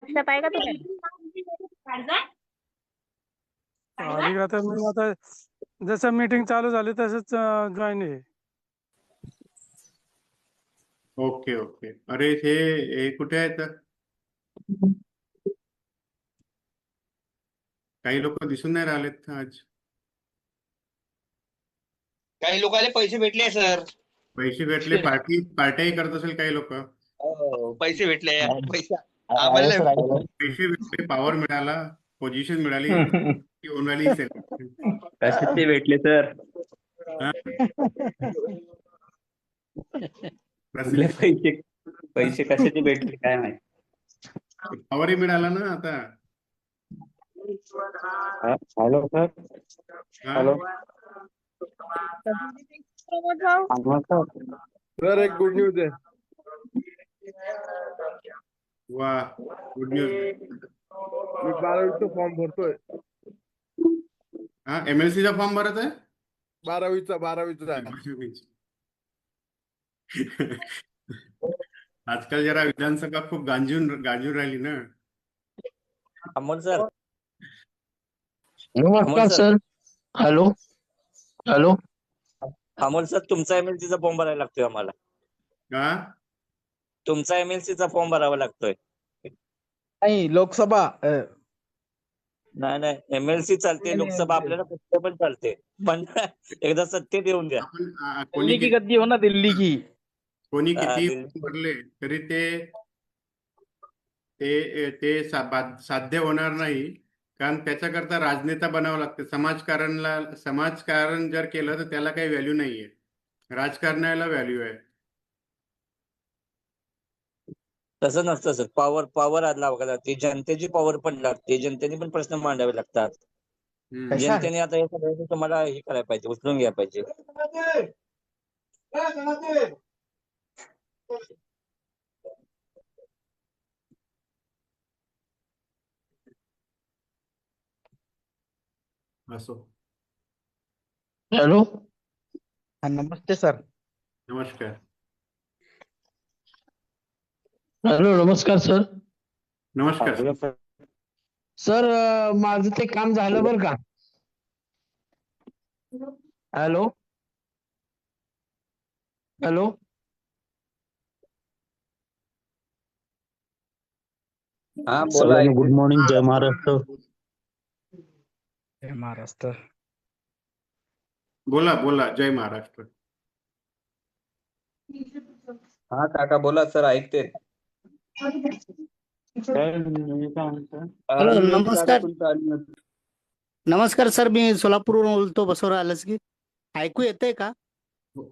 लक्षात आहे का तुम्हाला? आली का? तर मी आता जसं मीटिंग चालू झाली तसंच जॉईन आहे. Okay okay. अरे हे कुठे आहेत? काही लोक दिसून नाही राहिलेत आज. काही लोकांना पैसे भेटले सर. पैसे भेटले, पार्ट्याही करत असेल काही लोक. पैसे भेटले. पैसे आम्हाला पैसे भेटले, पॉवर मिळाला, पोझिशन मिळाली, ती होऊन राहिली सेल. कशाचे भेटले सर? कुठले पैसे? पैसे कशाचे भेटले काय माहिती? पॉवरही मिळाला ना आता. Hello sir. हॅलो प्रमोद भाऊ, सर एक गुड न्यूज आहे. वा, गुड न्यूज. मी 12वीचा फॉर्म भरतोय. हा, MLC चा फॉर्म भरत आहे. 12वीचा. आजकाल जरा विधानसभा खूप गांजून राहिली ना. अमोल सर. नमस्कार sir. Hello hello. Amol sir, तुमचा MLC चा फॉर्म भरायला लागतोय आम्हाला. का? तुमचा MLC चा फॉर्म भरावा लागतोय. नाही, लोकसभा. नाही MLC चालते, लोकसभा आपल्याला कुठे पण चालते, पण एकदा सत्तेत येऊन द्या. आपण दिल्ली की गद्दी हो ना, दिल्ली की. कोणी किती दिल्ली. भरले तरी ते साध्य होणार नाही. कारण त्याच्याकरता राजनेता बनावं लागते. समाजकारण जर केलं तर त्याला काही व्हॅल्यू नाहीये. राजकारणाला व्हॅल्यू आहे. तसं नसतं सर. पॉवर लावावं लागते, जनतेची पॉवर पण लागते, जनतेने पण प्रश्न मांडावे लागतात. जनतेने आता हे सगळं तुम्हाला हे करायला पाहिजे, उचलून घ्यायला पाहिजे. असो. हॅलो. नमस्ते सर. नमस्कार. हॅलो नमस्कार सर. नमस्कार. सर माझं ते काम झालं बरं का? Hello hello. हा बोला. Good morning. जय महाराष्ट्र. जय महाराष्ट्र. बोला. जय महाराष्ट्र. हा काका बोला सर, ऐकते. हॅलो नमस्कार. नमस्कार सर, मी सोलापूरवरून बोलतो, बसवराज आलसगी. ऐकू येतंय का?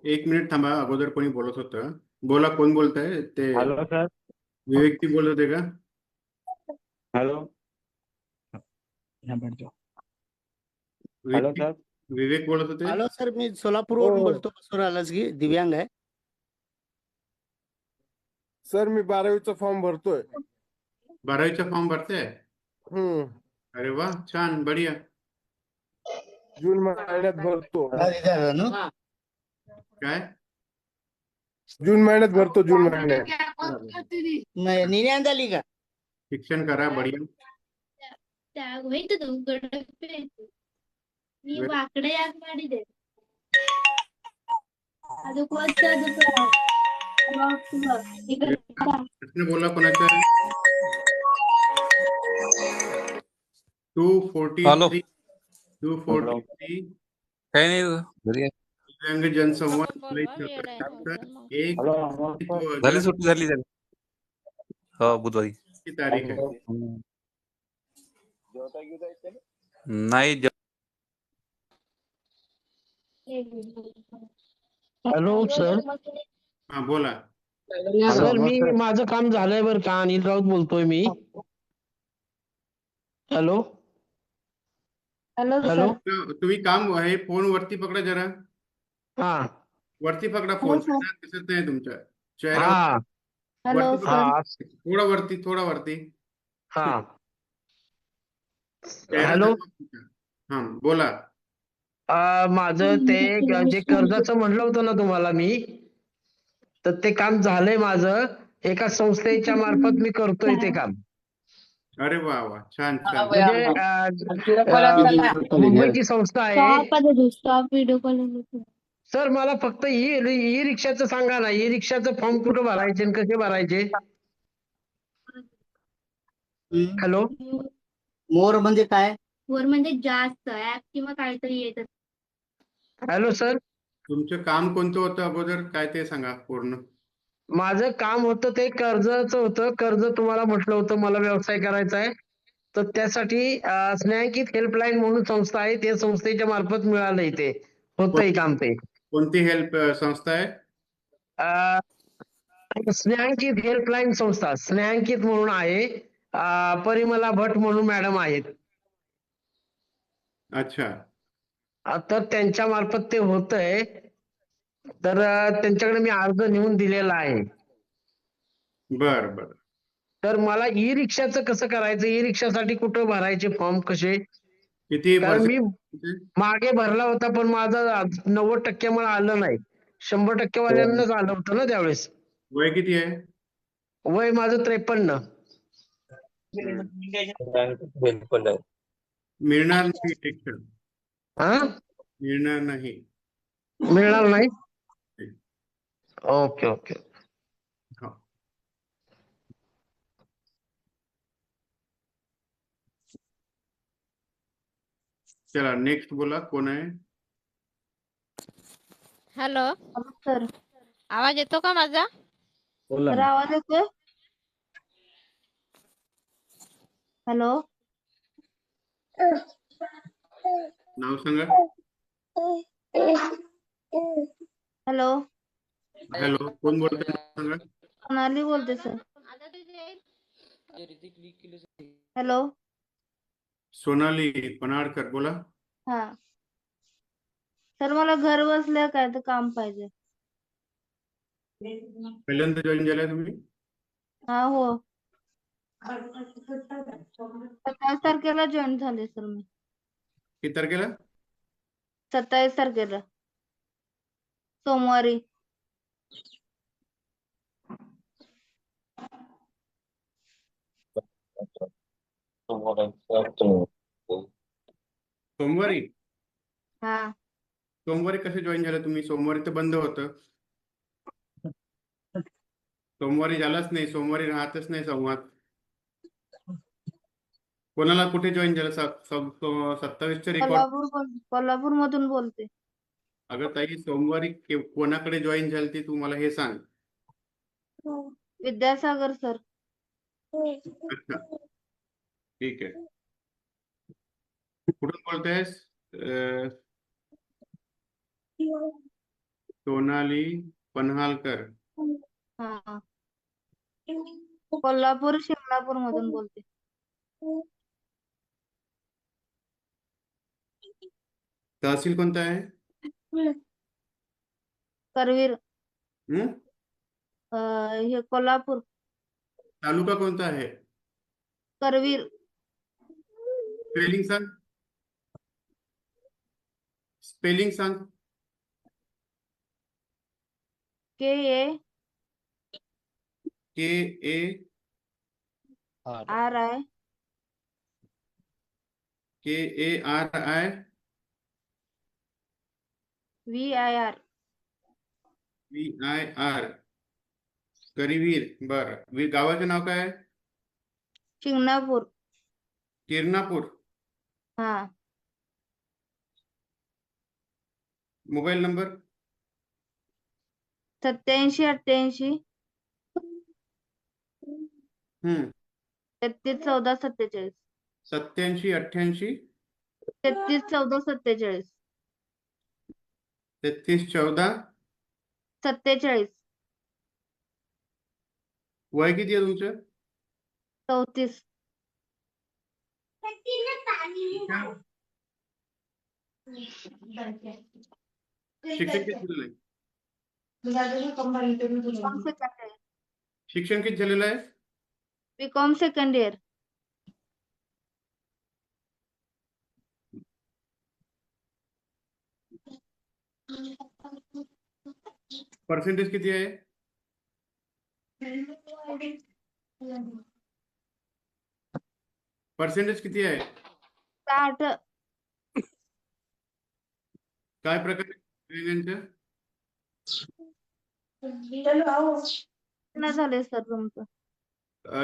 एक मिनिट थांबा. अगोदर कोणी बोलत होतं. बोला, कोण बोलताय? ते हॅलो सर. विवेक ती बोलत होते का? हॅलो विवेक सर. विवेक बोलत होते. हॅलो सर, मी सोलापूरवरून बोलतो, बसवराज आलसगी, दिव्यांग आहे. सर मी 12वीचा फॉर्म भरतोय. 12वीचा फॉर्म भरते. अरे वा, छान, बढिया. जून महिन्यात भरतो. काय? जून महिन्यात भरतो. जून महिन्यात. निर्णय झाली का? शिक्षण करा, बढिया. प्रश्न बोला कोणाचा. 243 काही नाही. दिव्यांग जनसंवाद एक झाली सुट्टी झाली. हो, बुधवारी. तारीख आहे. नाही. Hello sir. हा बोला. सर मी माझं काम झालंय बरं का? अनिल राऊत बोलतोय मी. Hello hello. तुम्ही काम आहे, फोन वरती पकडा जरा. हा वरती पकडा फोन. दिसत नाही तुमच्या चेहरा. हा थोडा वरती. हा. हॅलो. हा बोला. माझं ते जे कर्जाचं म्हणलं होतं ना तुम्हाला मी, तर ते काम झालंय माझं. एका संस्थेच्या मार्फत मी करतोय ते काम. अरे वा वा, छान छान. म्हणजे मुंबईची संस्था आहे. Stop video call. सर मला फक्त ई रिक्षाचं सांगा ना, ई रिक्षाचं फॉर्म कुठं भरायचे आणि कसे भरायचे? हॅलो, मोर म्हणजे काय? वर म्हणजे जास्त ऍप किंवा काहीतरी येत. Hello sir. तुमचं काम कोणतं होतं अगोदर, काय ते सांगा पूर्ण. माझं काम होतं ते कर्जाचं होतं. कर्ज तुम्हाला म्हटलं होतं मला व्यवसाय करायचा आहे, तर त्यासाठी स्नेहांकित हेल्पलाईन म्हणून संस्था आहे, त्या संस्थेच्या मार्फत मिळालंय ते, होतंय काम ते. कोणती हेल्प संस्था आहे? स्नेहांकित हेल्पलाईन संस्था, स्नेहांकित म्हणून आहे. परिमला भट म्हणून मॅडम आहेत. अच्छा. तर त्यांच्या मार्फत ते होतंय. तर त्यांच्याकडे मी अर्ज नेऊन दिलेला आहे. बर बर. तर मला ई रिक्षाचं कसं करायचं, ई रिक्षासाठी कुठं भरायचे फॉर्म कसे? किती कारण मी पर्सेंट? मागे भरला होता पण माझं 90% मला आलं नाही. 100% वाल्यांनाच आलं होतं ना त्यावेळेस. वय किती आहे? वय माझं 53. हेल्पफुल आहे. मिळणार नाही शिक्षण, हा, मिळणार नाही. मिळणार नाही. Okay okay. हो. चला नेक्स्ट बोला, कोण आहे? हॅलो सर आवाज येतो का माझा? सर आवाज येतोय? हॅलो नाव सांगा. हॅलो, हॅलो, कोण बोलतोय? नाव सांगा. सोनाली बोलते सर. हॅलो, सोनाली पनाळकर बोला. हा सर मला घर बसल्या काय तर काम पाहिजे. पहिल्यांदा जॉईन झालाय तुम्ही? हा हो, 27 तारखेला जॉईन झाले सर मी. किती तारखेला? 27 तारखेला सोमवारी. सोमवारी? हा सोमवारी कसे जॉईन झाले तुम्ही? सोमवारी तर बंद होतं. सोमवारी झालाच नाही, सोमवारी राहतच नाही संवाद. कोणाला कुठे जॉईन झालं? 27चे रेकॉर्ड. कोल्हापूर मधून बोलते. अगं ताई, सोमवारी कोणाकडे जॉईन झाली ती तू मला हे सांग. विद्यासागर सर. अच्छा, ठीक आहे. कुठून बोलतेस? सोनाली पन्हाळकर. हा कोल्हापूर शिंगणापूर मधून बोलते. तहसील कोणता आहे? करवीर. हं? हे कोल्हापूर. तालुका कोणता आहे? करवीर. स्पेलिंग सांग. स्पेलिंग सांग. KA RI KARI VIR. VIR. Karveer. बर, गावाचं नाव काय आहे? शिंगणापूर. किरणापूर. हा मोबाईल नंबर? 8788 हम्म 3314 47. 8788 3314 3314 47. वय किती आहे तुमचं? 34. शिक्षण किती झालेलं आहे? शिक्षण किती झालेलं आहे? BCom second year. पर्सेंटेज किती आहे? पर्सेंटेज किती आहे? 60. काय प्रकार आहे दिव्यांगांच्या? नाही झाले सर तुमचं.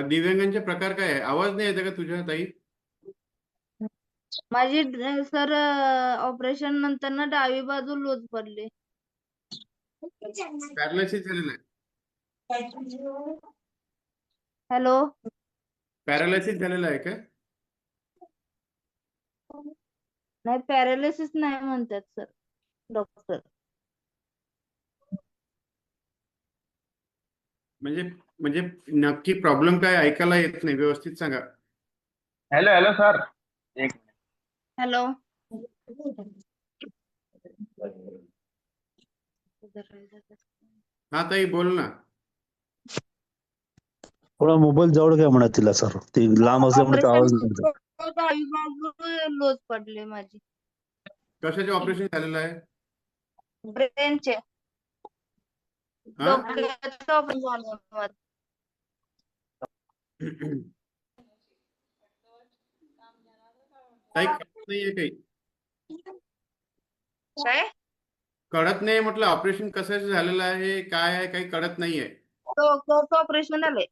दिव्यांगांचे प्रकार काय आहे? आवाज नाही येते का तुझ्या ताई? माझी सर ऑपरेशन नंतर ना डावी बाजू लूज पडली. पॅरालिसिस झालेलं आहे? हॅलो. पॅरालिसिस झालेलं आहे का? नाही पॅरालिसिस नाही म्हणतात सर डॉक्टर. म्हणजे म्हणजे नक्की प्रॉब्लेम काय ऐकायला येत नाही, व्यवस्थित सांगा. Hello hello sir. एक हॅलो. हा ताई बोल ना. थोडा मोबाईल जवळ घ्या म्हणा तिला सर, ती लांब असल्यामुळे तो आवाज नाही येत. डावी बाजू लूज पडली माझी. कशाचे ऑपरेशन झालेलं आहे? ब्रेनचे. हा? डोक्याचं ऑपरेशन झालं माझं. ताई कळत नाहीये काही? काय? कळत नाही म्हटलं, ऑपरेशन कशाचं झालेलं आहे, काय आहे, काही कळत नाहीये. डोक्याचं ऑपरेशन झालंय.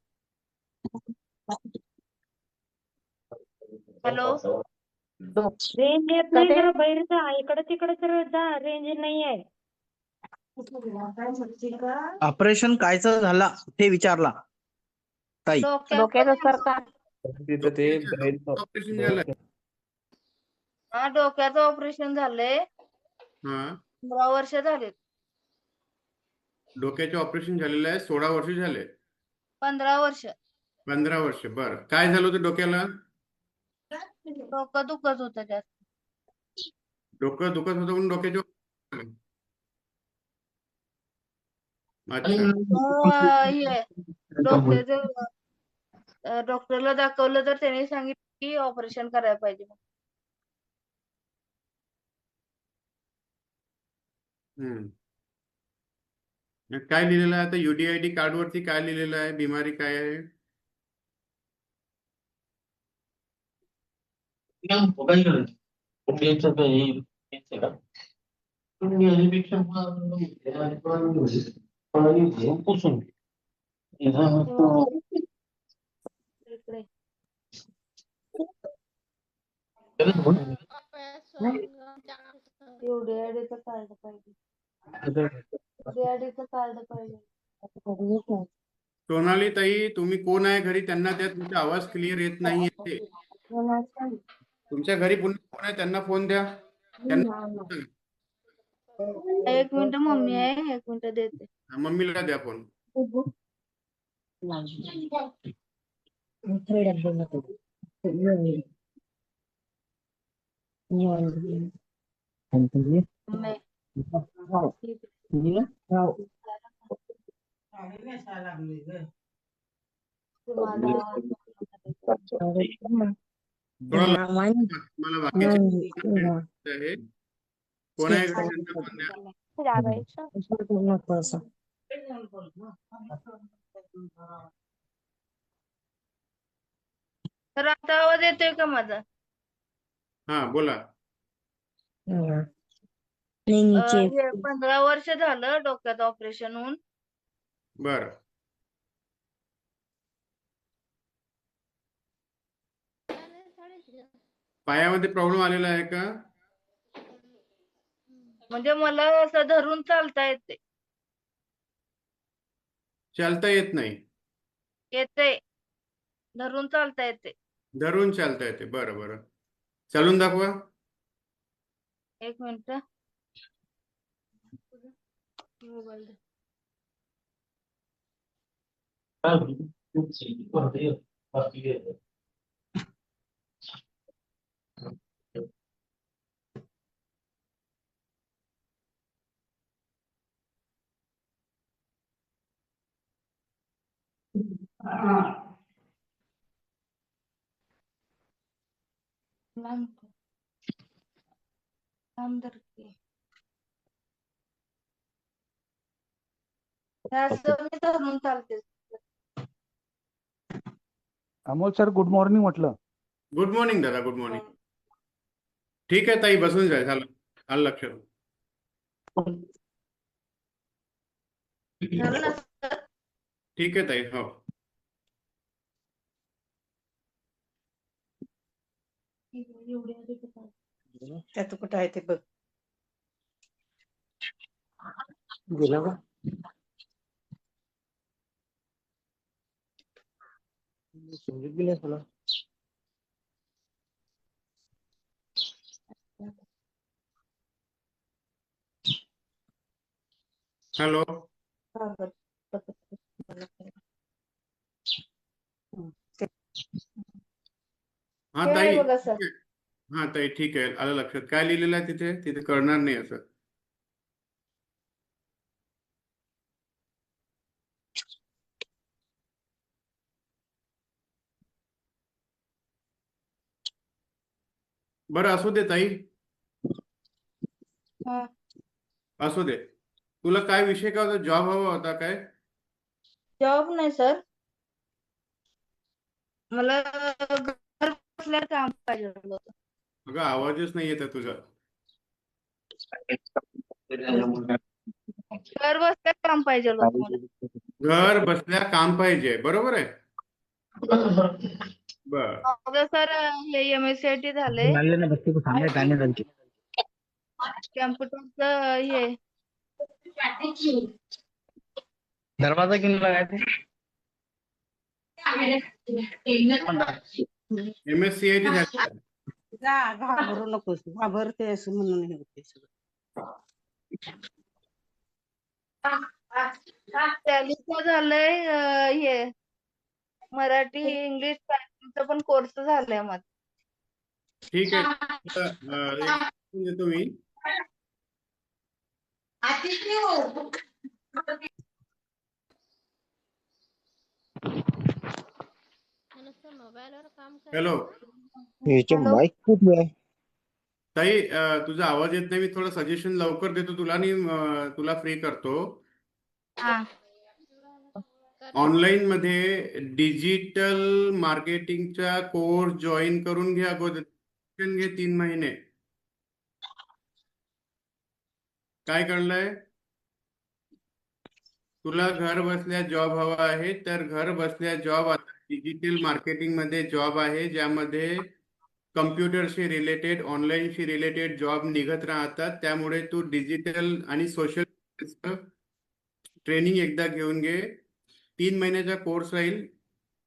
हॅलो. रेंज येत नाही, जरा बाहेर जा, इकडे तिकडे तर जा, रेंज नाही आहे. ऑपरेशन कायचं झाला ते विचारला ताई. डोक्याचं सरकार. तिथं ते ब्रेन ऑपरेशन झालंय? हा डोक्याचं ऑपरेशन झालंय. हा, 15 वर्ष झाले. डोक्याचे ऑपरेशन झालेलं आहे, 16 वर्ष झाले. 15 वर्ष. 15 वर्ष, बरं. काय झालं होतं डोक्याला? डोकं दुखत होतं जास्त. डोकं दुखत होतं म्हणून डोक्याचे अच्छा. हे डोक्याचं डॉक्टरला दाखवलं तर त्यांनी सांगितलं की ऑपरेशन करायला पाहिजे. हम्म. काय लिहिलेलं आहे आता UDID कार्ड वरती? काय लिहिलेलं आहे, बिमारी काय आहे? इकडे. UDID कार्ड पाहिजे. UDID कार्ड पाहिजे. सोनाली ताई, तुम्ही कोण आहे घरी? त्यांना त्या, तुमचा आवाज क्लिअर येत नाही येते. तुमच्या घरी पुन्हा कोण आहे? त्यांना फोन द्या. त्यांना एक मिनिट मम्मी आहे, एक मिनिट देते. मम्मीला द्या फोन. थोडं मला बाकीचे आहे. कोण आहे घरी? त्यांना फोन द्या. तर आता आवाज येतोय का माझा? हा बोला. 15 वर्ष झालं डोक्यात ऑपरेशन होऊन. बर. पायामध्ये प्रॉब्लेम आलेला आहे का? म्हणजे मला असं धरून चालता येते. चालता येत नाही? येते. धरून चालता येते. धरून चालता येते, बरं बरं. चालून दाखवा. एक मिनिट. मोबाईल दे. लांब धर की. असं मी धरून चालते. अमोल सर, गुड मॉर्निंग म्हटलं. गुड मॉर्निंग दादा, गुड मॉर्निंग. ठीक आहे ताई, बसून जाय. झालं आलं लक्षात. झालं ना सर? ठीक आहे ताई. हो. त्यात कुठं आहे ते बघ. गेला का? समजून गेलं तुला. हॅलो. हा हे ताई. आहे बघा सर. हा ताई, ठीक आहे, आलं लक्षात. काय लिहिलेलं आहे तिथे? तिथे कळणार नाही असं. बरं, असू दे ताई, हा. असू दे. तुला काय विषय काय होता? जॉब हवा होता काय? जॉब नाही सर, मला घर बसल्या काम पाहिजे होतं. अगं, आवाजच नाही येत आहे तुझा. घर बसल्या काम पाहिजे होतं मला. घर बसल्या काम पाहिजे, बरोबर आहे. बर. माझं सर हे MSCIT झालंय, कॅम्प्युटरचं हे दरवाजा क्यों लगाए MSCIT झालं. घाबरू नकोस, घाबरते असं म्हणून हे होते सगळं. टॅलीचं झालंय, हे मराठी इंग्लिश टायपिंगचा पण कोर्स झालाय माझा. ठीक आहे. देतो मी. हॅलो माईक कुठे आहे? ताई, तुझा आवाज येत नाही. मी थोडं सजेशन लवकर देतो तुला आणि तुला फ्री करतो. हा. ऑनलाईन मध्ये डिजिटल मार्केटिंगचा कोर्स जॉईन करून घे. अगोदर घे 3 महिने. काय कळलंय? तुला घर बसल्या जॉब हवा आहे, तर घर बसल्या जॉब आता डिजिटल मार्केटिंग मध्ये जॉब आहे, ज्यामध्ये कम्प्युटरशी रिलेटेड, ऑनलाईनशी रिलेटेड जॉब निघत राहतात. त्यामुळे तू डिजिटल आणि सोशल ट्रेनिंग एकदा घेऊन घे. 3 महिन्याचा कोर्स राहील.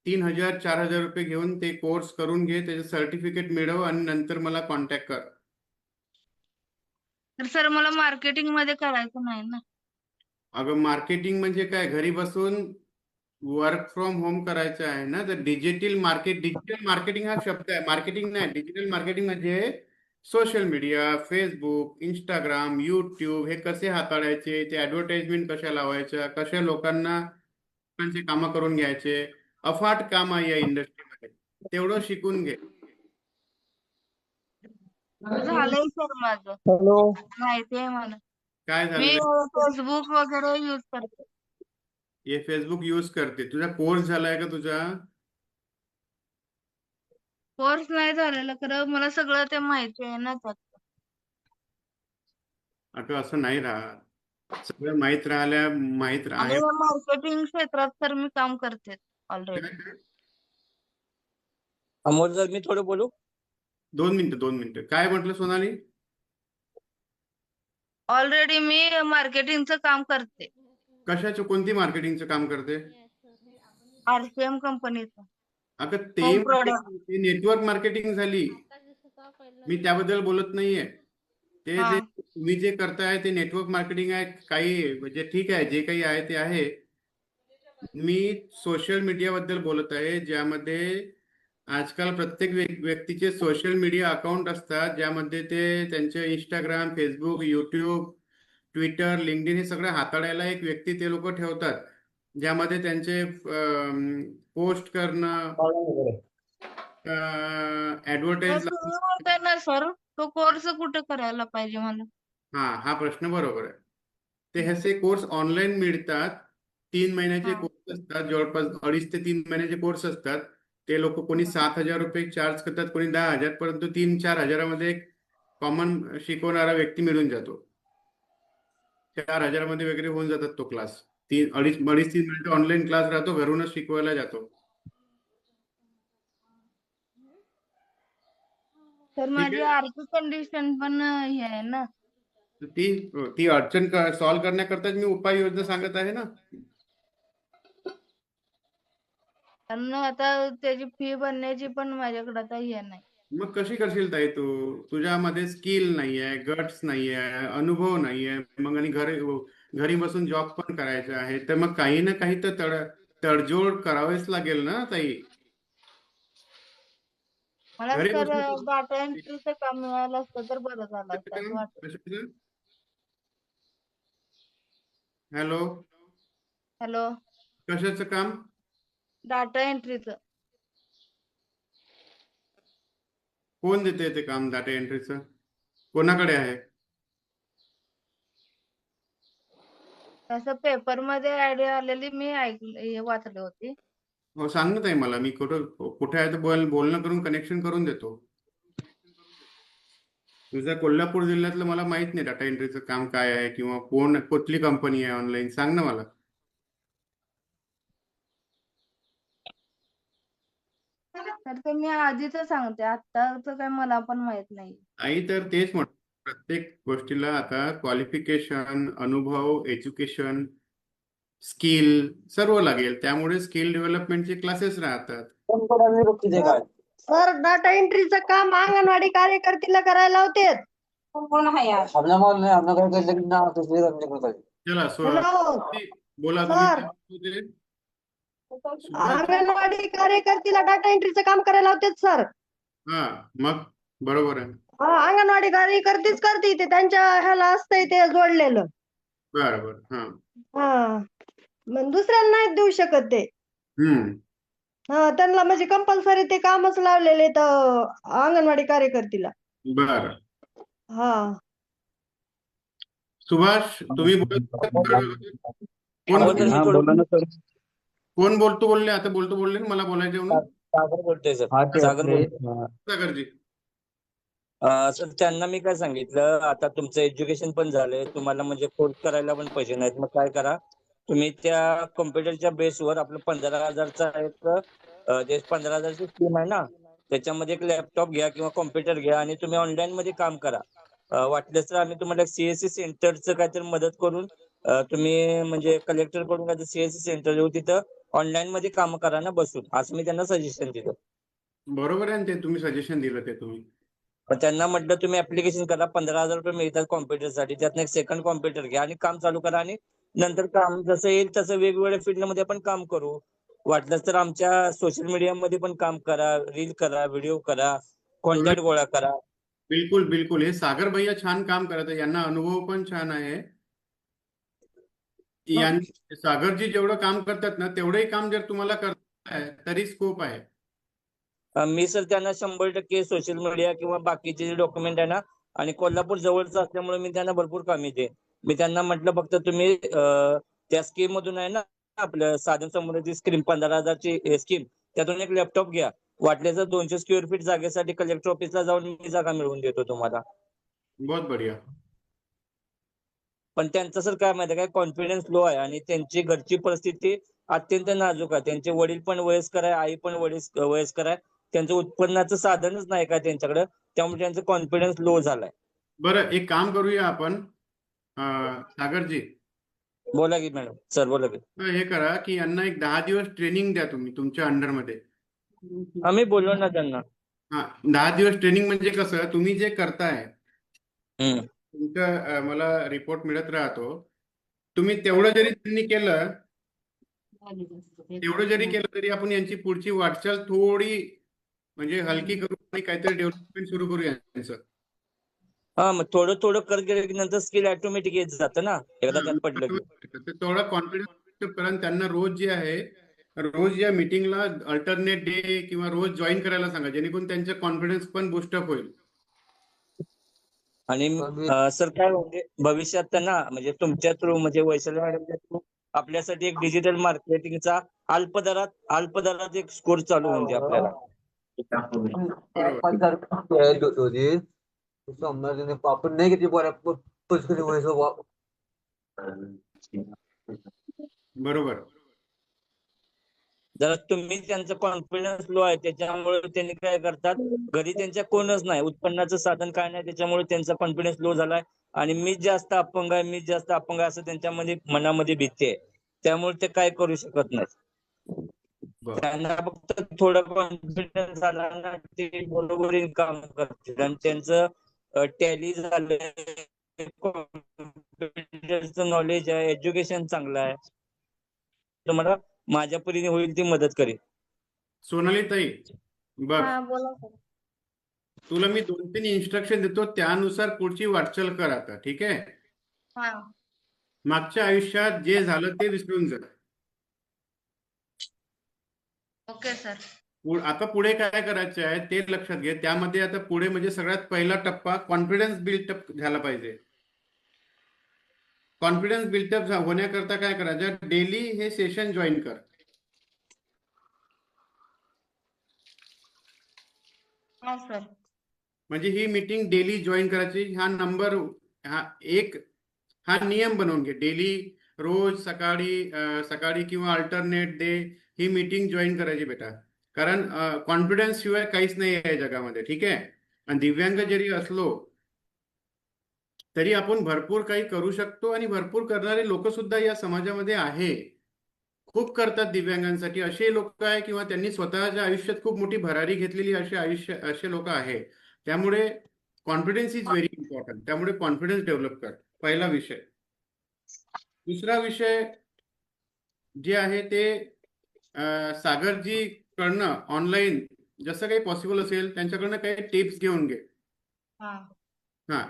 3,000 4,000 रुपये घेऊन ते कोर्स करून घे. त्याचं सर्टिफिकेट मिळव आणि नंतर मला कॉन्टॅक्ट कर. तर सर मला मार्केटिंग मध्ये करायचं नाही ना. अगं, मार्केटिंग म्हणजे काय? घरी बसून वर्क फ्रॉम होम करायचं आहे ना. तर डिजिटल मार्केटिंग हा शब्द आहे. मार्केटिंग नाही. डिजिटल मार्केटिंग म्हणजे social media, Facebook, Instagram, YouTube हे कसे हाताळायचे, ते ऍडव्हर्टाइजमेंट कशा लावायच्या, कशा लोकांचे कामं करून घ्यायचे. अफाट काम आहे या इंडस्ट्रीमध्ये. तेवढं शिकून घे. झालंय सर माझं, हॅलो. माहिती आहे मला. काय मी झालं? फेसबुक वगैरे युज करते. हे फेसबुक यूज करते. तुझा कोर्स झालाय का तुझा? कोर्स नाही झालेला, खरं मला सगळं ते माहिती आहे ना त्यात. अगं, असं नाही राहत. सगळं माहित आणि आहे. मार्केटिंग क्षेत्रात तर मी काम करते ऑलरेडी. अमोल सर, मी थोडं बोलू? 2 मिनिटं. काय म्हटलं सोनाली? ऑलरेडी मी मार्केटिंगचं काम करते. कशाचं? कोणती मार्केटिंगचं काम करते? RCM कंपनीचं अगं, होम प्रोडक्ट. ते नेटवर्क मार्केटिंग झाली. मी त्याबद्दल बोलत नाहीये. हा. तुम्ही जे करताय ते नेटवर्क मार्केटिंग आहे. काही म्हणजे ठीक आहे, जे काही आहे ते आहे. मी सोशल मीडियाबद्दल बोलत आहे, ज्यामध्ये आजकाल प्रत्येक व्यक्तीचे सोशल मीडिया अकाउंट असतात, ज्यामध्ये ते त्यांचे Instagram, Facebook, YouTube, Twitter, LinkedIn हे सगळं हाताळायला एक व्यक्ती ते लोक ठेवतात, ज्यामध्ये त्यांचे पोस्ट करणं, ऍडव्हर्टाईज. तुम्ही म्हणताय ना सर, तो कोर्स कुठे करायला पाहिजे मला? हा प्रश्न बरोबर आहे. ते ह्याचे कोर्स ऑनलाईन मिळतात. 3 महिन्याचे हा. कोर्स असतात, जवळपास 2.5 ते 3 महिन्याचे कोर्स असतात. ते लोक कोणी 7,000 रुपये चार्ज करतात, कोणी 10,000, परंतु 3-4 हजारामध्ये कॉमन शिकवणारा व्यक्ती मिळून जातो. 4,000 मध्ये वगैरे होऊन जातात तो क्लास. 3 मिनिटं ऑनलाईन क्लास राहतो, घरूनच शिकवायला जातो. तर माझी आहे. आर्थिक कंडिशन पण हे आहे ना. ती अडचण सॉल्व्ह करण्याकरताच मी उपाययोजना सांगत आहे ना. कारण आता त्याची फी भरण्याची पण माझ्याकडे आता हे नाही. मग कशी करशील ताई तू? तुझ्यामध्ये स्किल नाहीये, गट्स नाहीये, अनुभव नाहीये, मग आणि घरी बसून जॉब पण करायचा आहे, तर मग काही ना काही तर तडजोड करावीच लागेल ना ताई. मला घरी सर बसून डाटा एंट्रीचं काम मिळालं असतं तर बरं झालं असतं असं वाटतं. हॅलो, हॅलो, कशाचं काम? डाटा एंट्रीचं. कोण देते ते काम डाटा एंट्रीचं? कोणाकडे आहे? असं पेपर मध्ये आयडिया आलेली मी वाचले होते. हो, सांग ना ताई मला. मी कुठे आहे तर बोलणं करून कनेक्शन करून देतो. तुझ्या कोल्हापूर जिल्ह्यातलं मला माहित नाही डाटा एंट्रीचं काम काय आहे किंवा कुठली कंपनी आहे ऑनलाईन, सांग ना मला. तर ते मी आधीच सांगते, आत्ताच काय मला पण माहित नाही. आई तर तेच म्हणतो, प्रत्येक गोष्टीला आता क्वालिफिकेशन, अनुभव, एज्युकेशन, स्किल सर्व लागेल. त्यामुळे स्किल डेव्हलपमेंटचे क्लासेस राहतात. सर डाटा एंट्रीचं काम अंगणवाडी कार्यकर्तीला करायला लावते. कोण आहे आज? चला हॅलो बोला सर. तुम्ही. अंगणवाडी कार्यकर्तीला डाटा एंट्रीचं काम करायला लावतेत सर. हा, मग बरोबर आहे. हा, अंगणवाडी कार्यकर्तीच करते ते, त्यांच्या ह्याला असतंय ते जोडलेलं. बरोबर. हा. हा, मग दुसऱ्याला नाही देऊ शकत ते. हा, त्यांना म्हणजे कंपल्सरी ते कामच लावलेले तर अंगणवाडी कार्यकर्तीला. बर. हा, सुभाष, तुम्ही कोण बोलले आता? बोलले ना, मला बोलायचे म्हणून. सागर बोलतोय सर. सागरजी. सर त्यांना मी काय सांगितलं, आता तुमचं एज्युकेशन पण झालंय, तुम्हाला म्हणजे कोर्स करायला पण पैसे नाहीत, मग काय करा तुम्ही त्या कॉम्प्युटरच्या बेसवर आपलं 15,000चा एक जे 15,000ची स्कीम आहे ना, त्याच्यामध्ये एक लॅपटॉप घ्या किंवा कॉम्प्युटर घ्या आणि तुम्ही ऑनलाईन मध्ये काम करा. वाटल्यास तर आम्ही तुम्हाला सीएससी सेंटरचं काहीतरी मदत करून तुम्ही म्हणजे कलेक्टर कडून काहीतरी सीएससी सेंटर येऊ, तिथं ऑनलाईन मध्ये काम करा ना बसून, असं मी त्यांना सजेशन दिलं. बरोबर आहे ते, तुम्ही सजेशन दिलं ते तुम्ही. पण त्यांना म्हटलं तुम्ही ऍप्लिकेशन करा, 15,000 रुपये मिळतात कॉम्प्युटरसाठी, त्यातनं एक सेकंड कॉम्प्युटर घ्या आणि काम चालू करा आणि नंतर काम जसं येईल तसं वेगवेगळ्या फील्डमध्ये आपण काम करू. वाटलंच तर आमच्या सोशल मीडियामध्ये पण काम करा, रील करा, व्हिडिओ करा, कॉन्टॅक्ट गोळा करा. बिलकुल बिलकुल. हे सागर भैया छान काम करत आहे, यांना अनुभव पण छान आहे. सागरजी जेवढं काम करतात ना, तेवढंही काम जर तुम्हाला करता आहे तरी स्कोप आहे. मी सर त्यांना 100% सोशल मीडिया किंवा बाकीचे जे डॉक्युमेंट आहे ना, आणि कोल्हापूर जवळचं असल्यामुळे मी त्यांना भरपूर काम येते. मी त्यांना म्हटलं फक्त तुम्ही त्या स्कीम मधून आहे ना, आपलं साधन संबंधाची स्कीम 15,000ची स्कीम, त्यातून एक लॅपटॉप घ्या. वाटले तर 200 स्क्वेअर फीट जागेसाठी कलेक्टर ऑफिसला जाऊन मी जागा मिळवून देतो तुम्हाला. बहुत बढिया. पण त्यांचं सर काय माहिती काय, कॉन्फिडन्स लो आहे आणि त्यांची घरची परिस्थिती अत्यंत नाजूक आहे. त्यांचे वडील पण वयस्कर आहे, आई पण वयस्कर आहे, त्यांचं उत्पन्नाचं साधनच नाही का त्यांच्याकडे, त्यामुळे त्यांचा कॉन्फिडन्स लो झालाय. बरं, एक काम करूया आपण, सागरजी. बोला की मॅडम. सर बोला की. हे करा की यांना एक 10 दिवस ट्रेनिंग द्या तुम्ही तुमच्या अंडरमध्ये. आम्ही बोललो ना त्यांना. हा, 10 दिवस ट्रेनिंग म्हणजे कसं, तुम्ही जे करताय तुमचं मला रिपोर्ट मिळत राहतो, तुम्ही तेवढं जरी त्यांनी केलं, तरी आपण यांची पुढची वाटचाल थोडी म्हणजे हलकी करू आणि काहीतरी डेव्हलपमेंट सुरू करूया यांचं. हा, मग थोडं थोडं करत गेलं की नंतर स्किल ऑटोमॅटिक येत जातं ना, एकदा त्यात पडलं की. थोडा कॉन्फिडन्स करा त्यांना. रोज या मीटिंगला अल्टरनेट डे किंवा रोज जॉईन करायला सांगा, जेणेकरून त्यांचा कॉन्फिडन्स पण बूस्टअप होईल. आणि सर काय म्हणजे भविष्यात त्यांना म्हणजे तुमच्या थ्रू म्हणजे वैशाली मॅडमच्या थ्रू आपल्यासाठी एक डिजिटल मार्केटिंगचा अल्प दरात एक स्कोर चालू होऊन दे आपल्याला. आपण नाही किती बरोबर. जर तुम्ही त्यांचा कॉन्फिडन्स लो आहे त्याच्यामुळे त्यांनी काय करतात, घरी त्यांच्या कोणच नाही, उत्पन्नाचं साधन काय नाही, त्याच्यामुळे त्यांचा कॉन्फिडन्स लो झालाय आणि मीच जास्त अपंग आहे असं त्यांच्यामध्ये मनामध्ये भीती आहे. त्यामुळे ते काय करू शकत नाही. त्यांना फक्त थोडं कॉन्फिडन्स आला ना ते बरोबर काम करतील आणि त्यांचं टॅली झालंय, कॉम्प्युटरचं नॉलेज आहे, एज्युकेशन चांगलं आहे, तुम्हाला माझ्या परीने होईल ती मदत करेल. सोनाली ताई बघ, हा बोला सर. तुला मी 2-3 इन्स्ट्रक्शन देतो, त्यानुसार पुढची वाटचाल कर आता. ठीक आहे. हा मागच्या आयुष्यात जे झालं ते विसरून जा. Okay sir. आता पुढे काय करायचं आहे ते लक्षात घे. त्यामध्ये आता पुढे म्हणजे सगळ्यात पहिला टप्पा कॉन्फिडन्स बिल्टअप झाला पाहिजे. कॉन्फिडन्स बिल्टअप होण्याकरता काय करायचं, डेली हे सेशन जॉईन कर. हा सर. म्हणजे ही मीटिंग डेली जॉईन करायची. हा नियम बनवून घे. डेली रोज सकाळी किंवा अल्टरनेट डे ही मीटिंग जॉईन करायची बेटा. कारण कॉन्फिडन्स शिवाय काहीच नाही आहे जगामध्ये. ठीक आहे. आणि दिव्यांग जरी असलो तरी आपण भरपूर काही करू शकतो आणि भरपूर करणारे लोक सुद्धा या समाजामध्ये आहे. खूप करतात दिव्यांगांसाठी असे लोक आहे, किंवा त्यांनी स्वतःच्या आयुष्यात खूप मोठी भरारी घेतलेली असे लोक आहे. त्यामुळे कॉन्फिडन्स इज व्हेरी इम्पॉर्टंट. त्यामुळे कॉन्फिडन्स डेव्हलप कर, पहिला विषय. दुसरा विषय जे आहे ते सागरजी कडनं ऑनलाईन जसं काही पॉसिबल असेल त्यांच्याकडनं काही टिप्स घेऊन घे.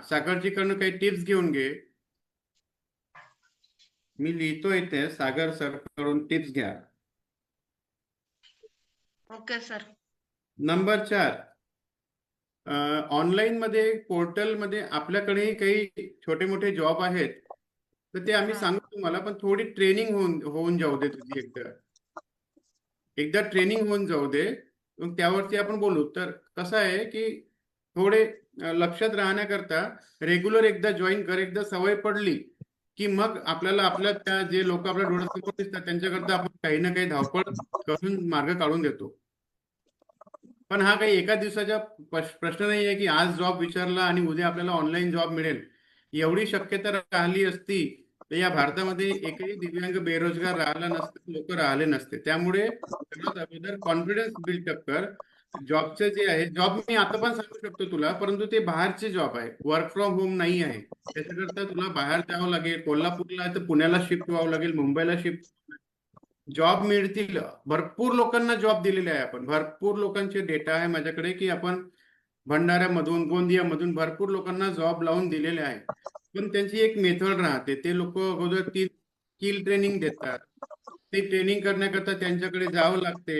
सागरजी कडनं काही टिप्स घेऊन घे. मी लिहितो इथे, सागर सर कडून टिप्स घ्या. Okay sir. नंबर 4, ऑनलाईन मध्ये पोर्टल मध्ये आपल्याकडे काही छोटे मोठे जॉब आहेत, तर ते आम्ही सांगू तुम्हाला, पण थोडी ट्रेनिंग होऊन जाऊ दे तुझी. एकदा ट्रेनिंग होऊन जाऊ दे, मग त्यावरती आपण बोलू. तर कसं आहे की थोडे लक्षात राहण्याकरता रेग्युलर एकदा जॉईन कर. एकदा सवय पडली की मग आपल्या त्या जे लोक आपल्या डोळ्यासमोर दिसतात त्यांच्याकरता आपण काही ना काही धावपळ करून मार्ग काढून देतो. पण हा काही एका दिवसाचा प्रश्न नाही आहे की आज जॉब विचारला आणि उद्या आपल्याला ऑनलाईन जॉब मिळेल. एवढी शक्यता राहिली असती तर या भारतामध्ये एकही दिव्यांग बेरोजगार राहिला नसते, लोक राहिले नसते. त्यामुळे सर्वात अगोदर कॉन्फिडन्स बिल्डअप कर. जॉबचे जे आहे, जॉब मी आता पण सांगू शकतो तुला, परंतु ते बाहेरचे जॉब आहे, वर्क फ्रॉम होम नाही आहे. त्याच्याकरता तुला बाहेर जावं लागेल. कोल्हापूरला आहे तर पुण्याला शिफ्ट व्हावं लागेल, मुंबईला शिफ्ट. जॉब मिळतील. भरपूर लोकांना जॉब दिलेले आहे आपण. भरपूर लोकांचे डेटा आहे माझ्याकडे की आपण भंडाऱ्यामधून, गोंदियामधून भरपूर लोकांना जॉब लावून दिलेले आहे. पण त्यांची एक मेथड राहते. ते लोक अगोदर स्किल ट्रेनिंग देतात. ते ट्रेनिंग करण्याकरता त्यांच्याकडे जावं लागते.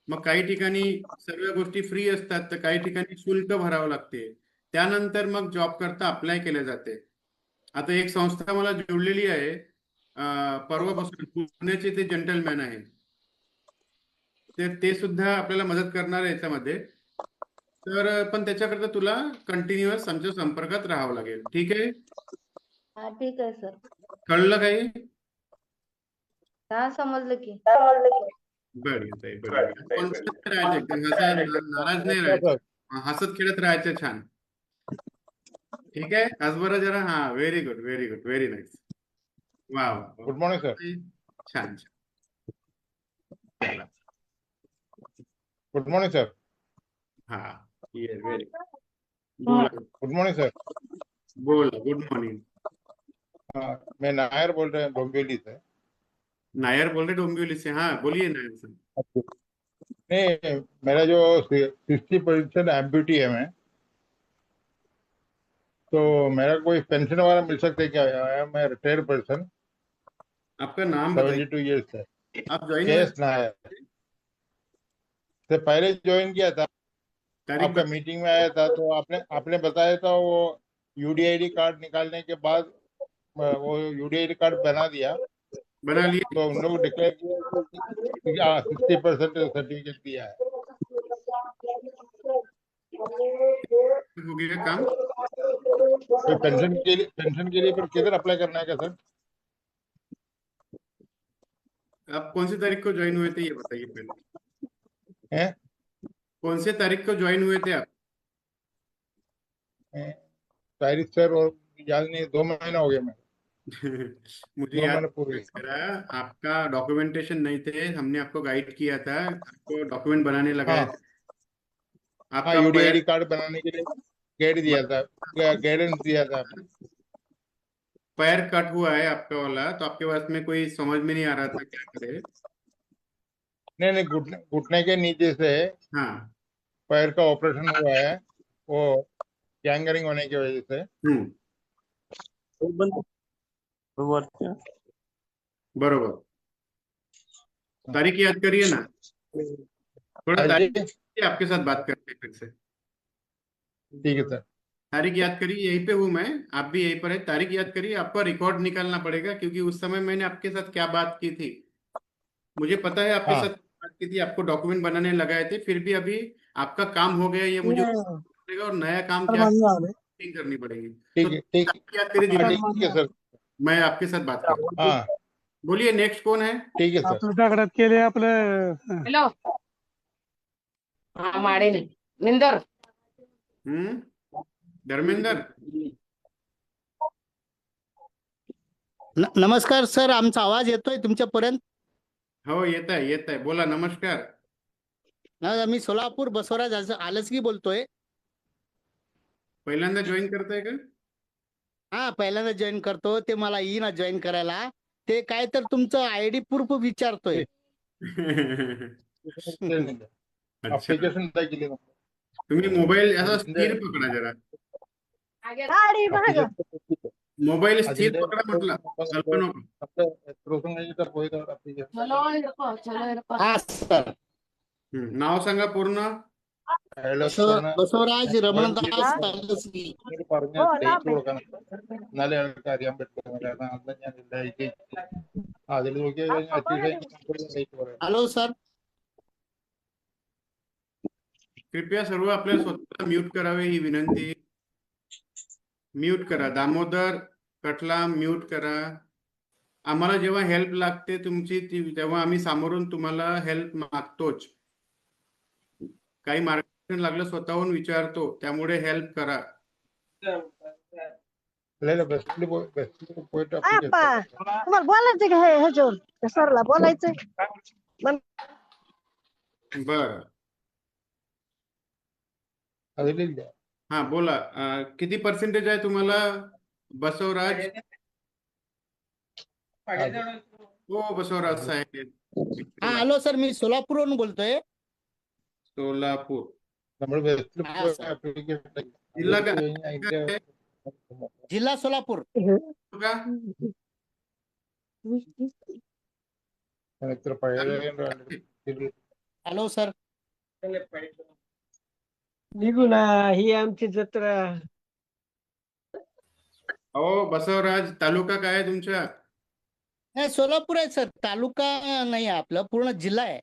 मग काही ठिकाणी सर्व गोष्टी फ्री असतात, तर काही ठिकाणी शुल्क भरावं लागते. त्यानंतर मग जॉब करता अप्लाय केले जाते. आता एक संस्था मला जोडलेली आहे परवापासून, पुण्याचे ते जेंटलमॅन आहे, तर ते सुद्धा आपल्याला मदत करणार आहे याच्यामध्ये. तर पण त्याच्याकरता तुला कंटिन्युअस आमच्या संपर्कात राहावं लागेल. ठीक आहे. हा ठीक आहे सर. कळलं काही? हा समजलं की. बरं. नाराज नाही राहायचं, हसत खेळत राहायचं. छान. ठीक आहे. आज बरं जरा. हा, व्हेरी गुड, व्हेरी नाईस. वा. Good morning sir. छान. Good morning sir. हा, व्हेरी गुड मॉर्निंग सर. बोला. Good morning. मैं नायर बोल रहे हैं डोंबिवली से. नायर बोल रहे डोंबिवली से. हाँ बोलिए नायर सर. नहीं, मेरा जो 60% एम्प्यूटी है मैं, तो मेरा कोई पेंशन वाला मिल सकता है क्या? I am retired person. आपका नाम बताइए. 72 ईयर्स है. आप ज्वाइन केस नायर से पहले ज्वाइन किया था. आपका मीटिंग में आया था तो आपने बताया था वो यूडीआईडी कार्ड निकालने के बाद वो यूडीआईडी कार्ड बना दिया. बना लिए? तो उन लोग डिक्लेयर किया 60% सर्टिफिकेट दिया है। हो गया काम? तो पेंशन के लिए फिर किधर अप्लाई करना है क्या सर? आप कौन सी तारीख को ज्वाइन हुए थे ये बताइए पहले। हैं? कौन से तारीख को ज्वाइन हुए थे आप? तारीख सर और याद नहीं, 2 महीना हो गया मैं। मुझे 2 याद महीने पूरे। करा, आपका डॉक्यूमेंटेशन नहीं थे, हमने आपको गाइड किया था, आपको डॉक्यूमेंट बनाने लगाए हाँ थे। हाँ, आपका यूडीआईडी कार्ड बनाने के लिए गाइड दिया था, गाइडेंस दिया था। पैर कट हुआ है आपका वाला, तो आपके पास में कोई समझ में नहीं आ रहा था क्या करे। नहीं, घुटने के नीचे से हाँ। पैर का ऑपरेशन हुआ है, वो गैंगरिंग होने की वजह से। बरोबर। तारीख याद करिए ना, थोड़ा तारीख आपके साथ बात करते हैं फिर से। ठीक है सर। तारीख याद करिए, यहीं पे हूँ मैं, आप भी यहीं पर है। तारीख याद करिए, आपका रिकॉर्ड निकालना पड़ेगा, क्योंकि उस समय मैंने आपके साथ क्या बात की थी मुझे पता है। आपके हाँ। साथ बात की थी, आपको डॉक्यूमेंट बनाने लगाए थे, फिर भी अभी आपका काम हो गया ये मुझे पड़ेगा, और नया काम क्या करनी पड़ेगी। तो ठीक है, ठीक तारीख याद करिए हाँ, दिमाग ठीक है सर। मैं आपके साथ बात करता हूँ। हाँ बोलिए नेक्स्ट कौन है? ठीक है सर। आपलं दगडात केले आपलं हॅलो हा माडे निंदर धर्मेंद्र। नमस्कार सर, आमचा आवाज येतोय तुमच्यापर्यंत? हो येत आहे, बोला. नमस्कार. मी सोलापूर बसवराज आलसगी बोलतोय. पहिल्यांदा जॉईन करताय का? हा, पहिल्यांदा जॉईन करतो. ते मला येईना जॉईन करायला. ते काय तर तुमचं आयडी प्रूफ विचारतोय. अच्छा, एप्लीकेशन केली ना तुम्ही मोबाईल असा स्थिर पकडा जरा. गाडी मागं. मोबाईल स्थिर पकडा म्हटलं, हलकं नको. हा सर. नाव सांगा पूर्ण. बसवराज रमणदास आलसगी. ഡേറ്റ് കൊടുക്കണം, എന്നാലേ അവർക്ക് അറിയാൻ പറ്റുള്ളൂ. കാരണം അന്ന് ഞാൻ ഡേറ്റ് അതിൽ നോക്കി ഡേറ്റ് പറയാം. Hello sir. कृपया सर्व आपल्या स्वतःला म्यूट करावे ही विनंती. म्यूट करा. दामोदर कटला म्यूट करा. आम्हाला जेव्हा हेल्प लागते तुमची तेव्हा आम्ही समोरून तुम्हाला हेल्प मागतोच. काही मार्गदर्शन लागलं स्वतःहून विचारतो, त्यामुळे हेल्प करा. आप्पा, तुम्हाला बोलायचं का ह्याच्यावर सरला बोलायचंय? बर. हा बोला. किती पर्सेंटेज आहे तुम्हाला बसवराज? हो बसवराज साहेब. हा हॅलो सर, मी सोलापूरवरून बोलतोय. सोलापूर. जिल्हा काय? जिल्हा सोलापूर. Hello sir. निघूना ही आमची जत्रा. हो बसवराज, तालुका काय आहे तुमच्या? नाही, सोलापूर आहे सर, तालुका नाही आहे आपलं, पूर्ण जिल्हा आहे.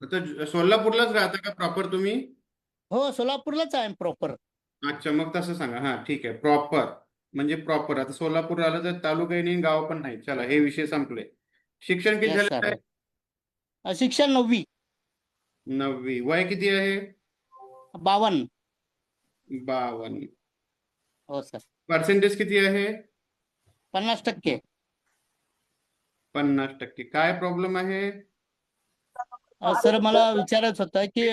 आता सोलापूरलाच राहता का प्रॉपर तुम्ही? हो, सोलापूरलाच आहे प्रॉपर. अच्छा, मग तसं सांगा. हा ठीक आहे, प्रॉपर म्हणजे प्रॉपर. आता सोलापूर आलं तर तालुका नाही, गाव पण नाही. चला, हे विषय संपले. शिक्षण किती झालं आहे? शिक्षण 9वी. 9वी. वय किती आहे? 52. 52. हो सर. पर्सेंटेज किती आहे? 50%. 50%. काय प्रॉब्लेम आहे? सर मला विचारायचं होतं की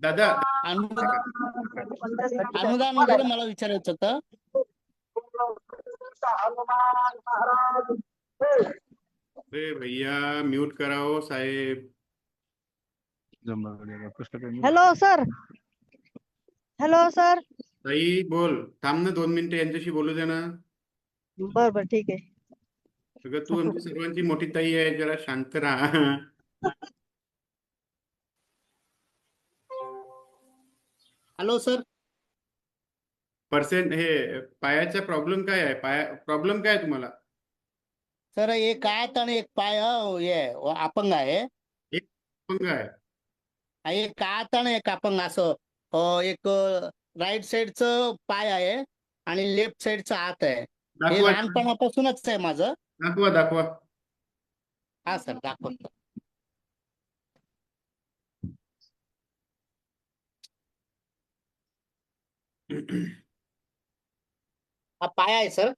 दादा अनुदान वगैरे मला विचारायचं होतं. अरे भैया म्यूट कराओ साहेब. Hello sir. Hello sir. ताई बोल. थांब ना 2 मिनिटं, यांच्याशी बोलू दे ना. बर ठीक आहे. सगळं तू आमची सर्वांची मोठी ताई आहे, जरा शांत राहा. Hello sir. हे पायाचा प्रॉब्लेम काय आहे? प्रॉब्लेम काय आहे तुम्हाला? सर एक हात आणि एक पाय हे अपंग आहे. एक अपंग आहे. एक हात आणि एक अपंग असं एक राईट साईडचं पाय आहे आणि लेफ्ट साईडचा हात आहे. हे दाखवा लहानपणापासूनच आहे माझं. दाखवा दाखवा. हा सर दाखवतो. हा पाय आहे सर.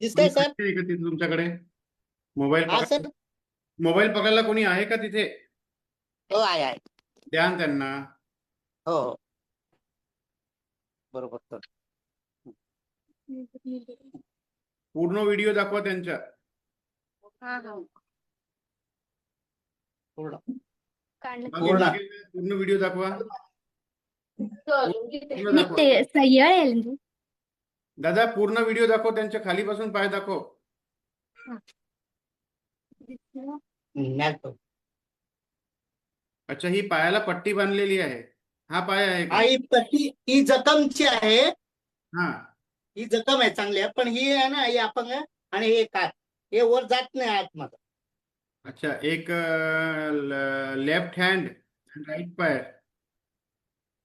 दिसतंय सर? आहे का तिथे तुमच्याकडे मोबाईल? हा सर. मोबाईल पकडायला कोणी आहे का तिथे? हो आहे. द्या ना त्यांना. हो हो बरोबर सर. पूर्ण व्हिडिओ दाखवा त्यांच्या. पूर्ण पूर्ण व्हिडिओ दाखवा. दादा पूर्ण व्हिडिओ दाखव, त्यांच्या खालीपासून पाय दाखव. अच्छा, ही पायाला पट्टी बांधलेली आहे. हा पाय आहे का? ही पट्टी ही जखमची आहे. हा ही जखम आहे चांगली आहे, पण ही आहे ना ही अपंग आहे आणि हे काय हे वर जात नाही आत माझं. अच्छा, एक लेफ्ट हँड राईट पाय.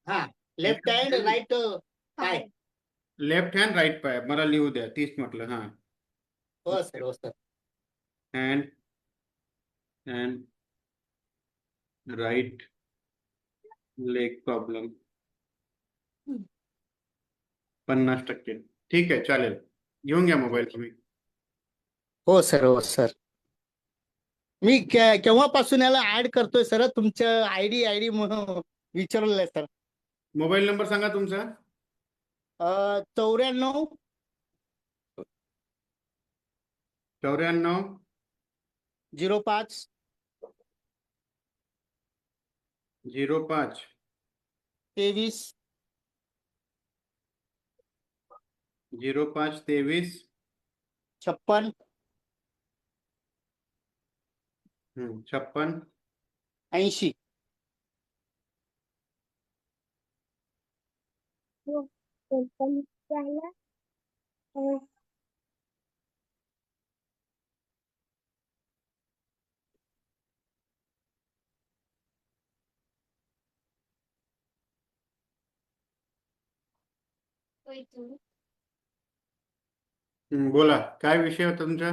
हा लेफ्ट हँड राईट पाय. लेफ्ट हँड राईट पाय मला लिहू द्या, 30 म्हटलं. हा हो सर हो sir. Hand right leg problem 50%. ठीक आहे चालेल, घेऊन घ्या मोबाईल तुम्ही. हो सर हो सर. मी केव्हापासून याला ऍड करतोय सर. तुमचं आयडी म्हणून विचारलेलं आहे सर. मोबाईल नंबर सांगा तुमचा. 94 05 05 23 05 23 56 56 80. बोला, काय विषय होता तुमचा?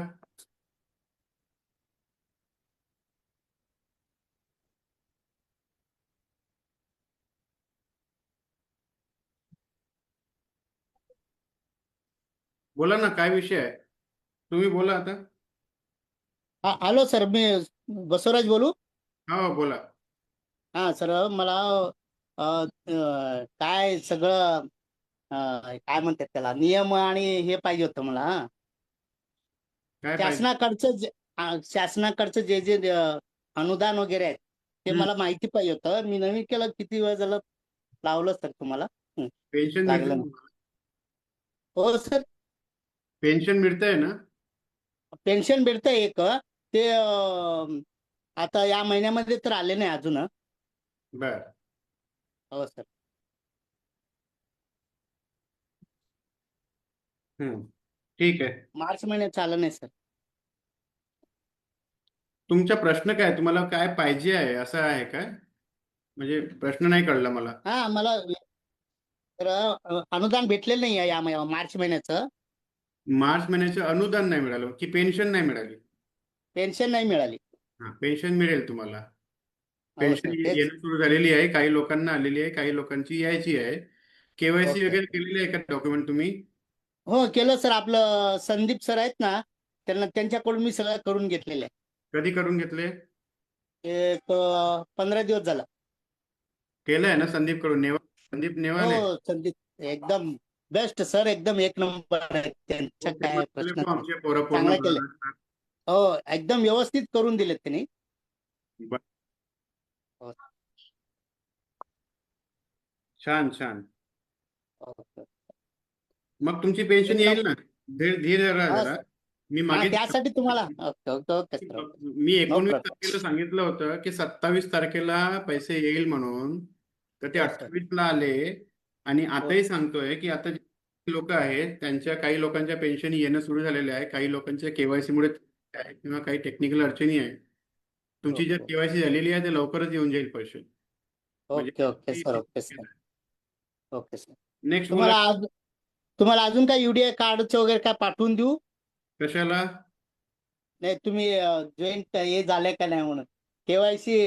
बोला ना, काय विषय आहे? तुम्ही बोला आता. हॅलो सर, मी बसवराज बोलू. हो बोला. हा सर, मला काय सगळं काय म्हणतात त्याला नियम आणि हे पाहिजे होतं मला. काय पाहिजे? शासनाकडचं जे जे अनुदान वगैरे आहे ते मला माहिती पाहिजे होतं. मी नवीन केलं, किती वेळ झालं लावलं सर तुम्हाला. पेन्शन लागलं मिळते? हो सर. पेन्शन मिळतंय ना? पेन्शन भेटतंय एक. ते आता या महिन्यामध्ये तर आले नाही अजून. बर. हो सर. ठीक आहे. मार्च महिन्यात आलं नाही सर. तुमचा प्रश्न काय? तुम्हाला काय पाहिजे आहे असं आहे काय? म्हणजे प्रश्न नाही कळला मला. हा मला अनुदान भेटलेलं नाही या मार्च महिन्याचं. मार्च महिन्याचं अनुदान नाही मिळालं की पेन्शन नाही मिळाली? पेन्शन नाही मिळाली. हा, पेन्शन मिळेल तुम्हाला. हो पेन्शन सर, तेच. येणं सुरू झालेली आहे. काही लोकांना आलेली आहे, काही लोकांची यायची आहे. KYC okay. वगैरे केलेली आहे का डॉक्युमेंट तुम्ही? हो केलं सर. आपलं संदीप सर आहेत ना, त्यांच्याकडून मी सगळं करून घेतलेलं आहे. कधी करून घेतले? एक 15 दिवस झाला. केलंय ना संदीप कडून? संदीप नेवाले. हो संदीप एकदम बेस्ट सर, एकदम एक नंबर आहे. त्यांच्या काय प्रश्न आमचे पोरं पूर्ण चांगलं केलं. हो एकदम व्यवस्थित करून दिलेत त्यांनी. हो. छान छान. हो, सर. मग तुमची पेन्शन येईल ना? धीर धरा हा, जरा. मी हा, मागे त्यासाठी तुम्हाला ओके ओके ओके सर. मी 19 problem. तारखेला सांगितलं होतं की 27 तारखेला पैसे येईल म्हणून, तर ते हो, सर. 28 ला आले. आणि आताही सांगतोय की आता लोक आहेत त्यांच्या काही लोकांच्या पेन्शन येणं सुरू झालेलं आहे, काही लोकांच्या केवायसी मुळे आहे किंवा काही टेक्निकल अडचणी आहे. तुमची जर केवायसी झालेली आहे तर लवकरच येऊन जाईल पैसे. Okay okay sir, okay sir, okay sir. Next तुम्हाला अजून काय UDI कार्डचे वगैरे काय पाठवून देऊ? कशाला? नाही तुम्ही जॉईंट हे झाले का नाही म्हणून, KYC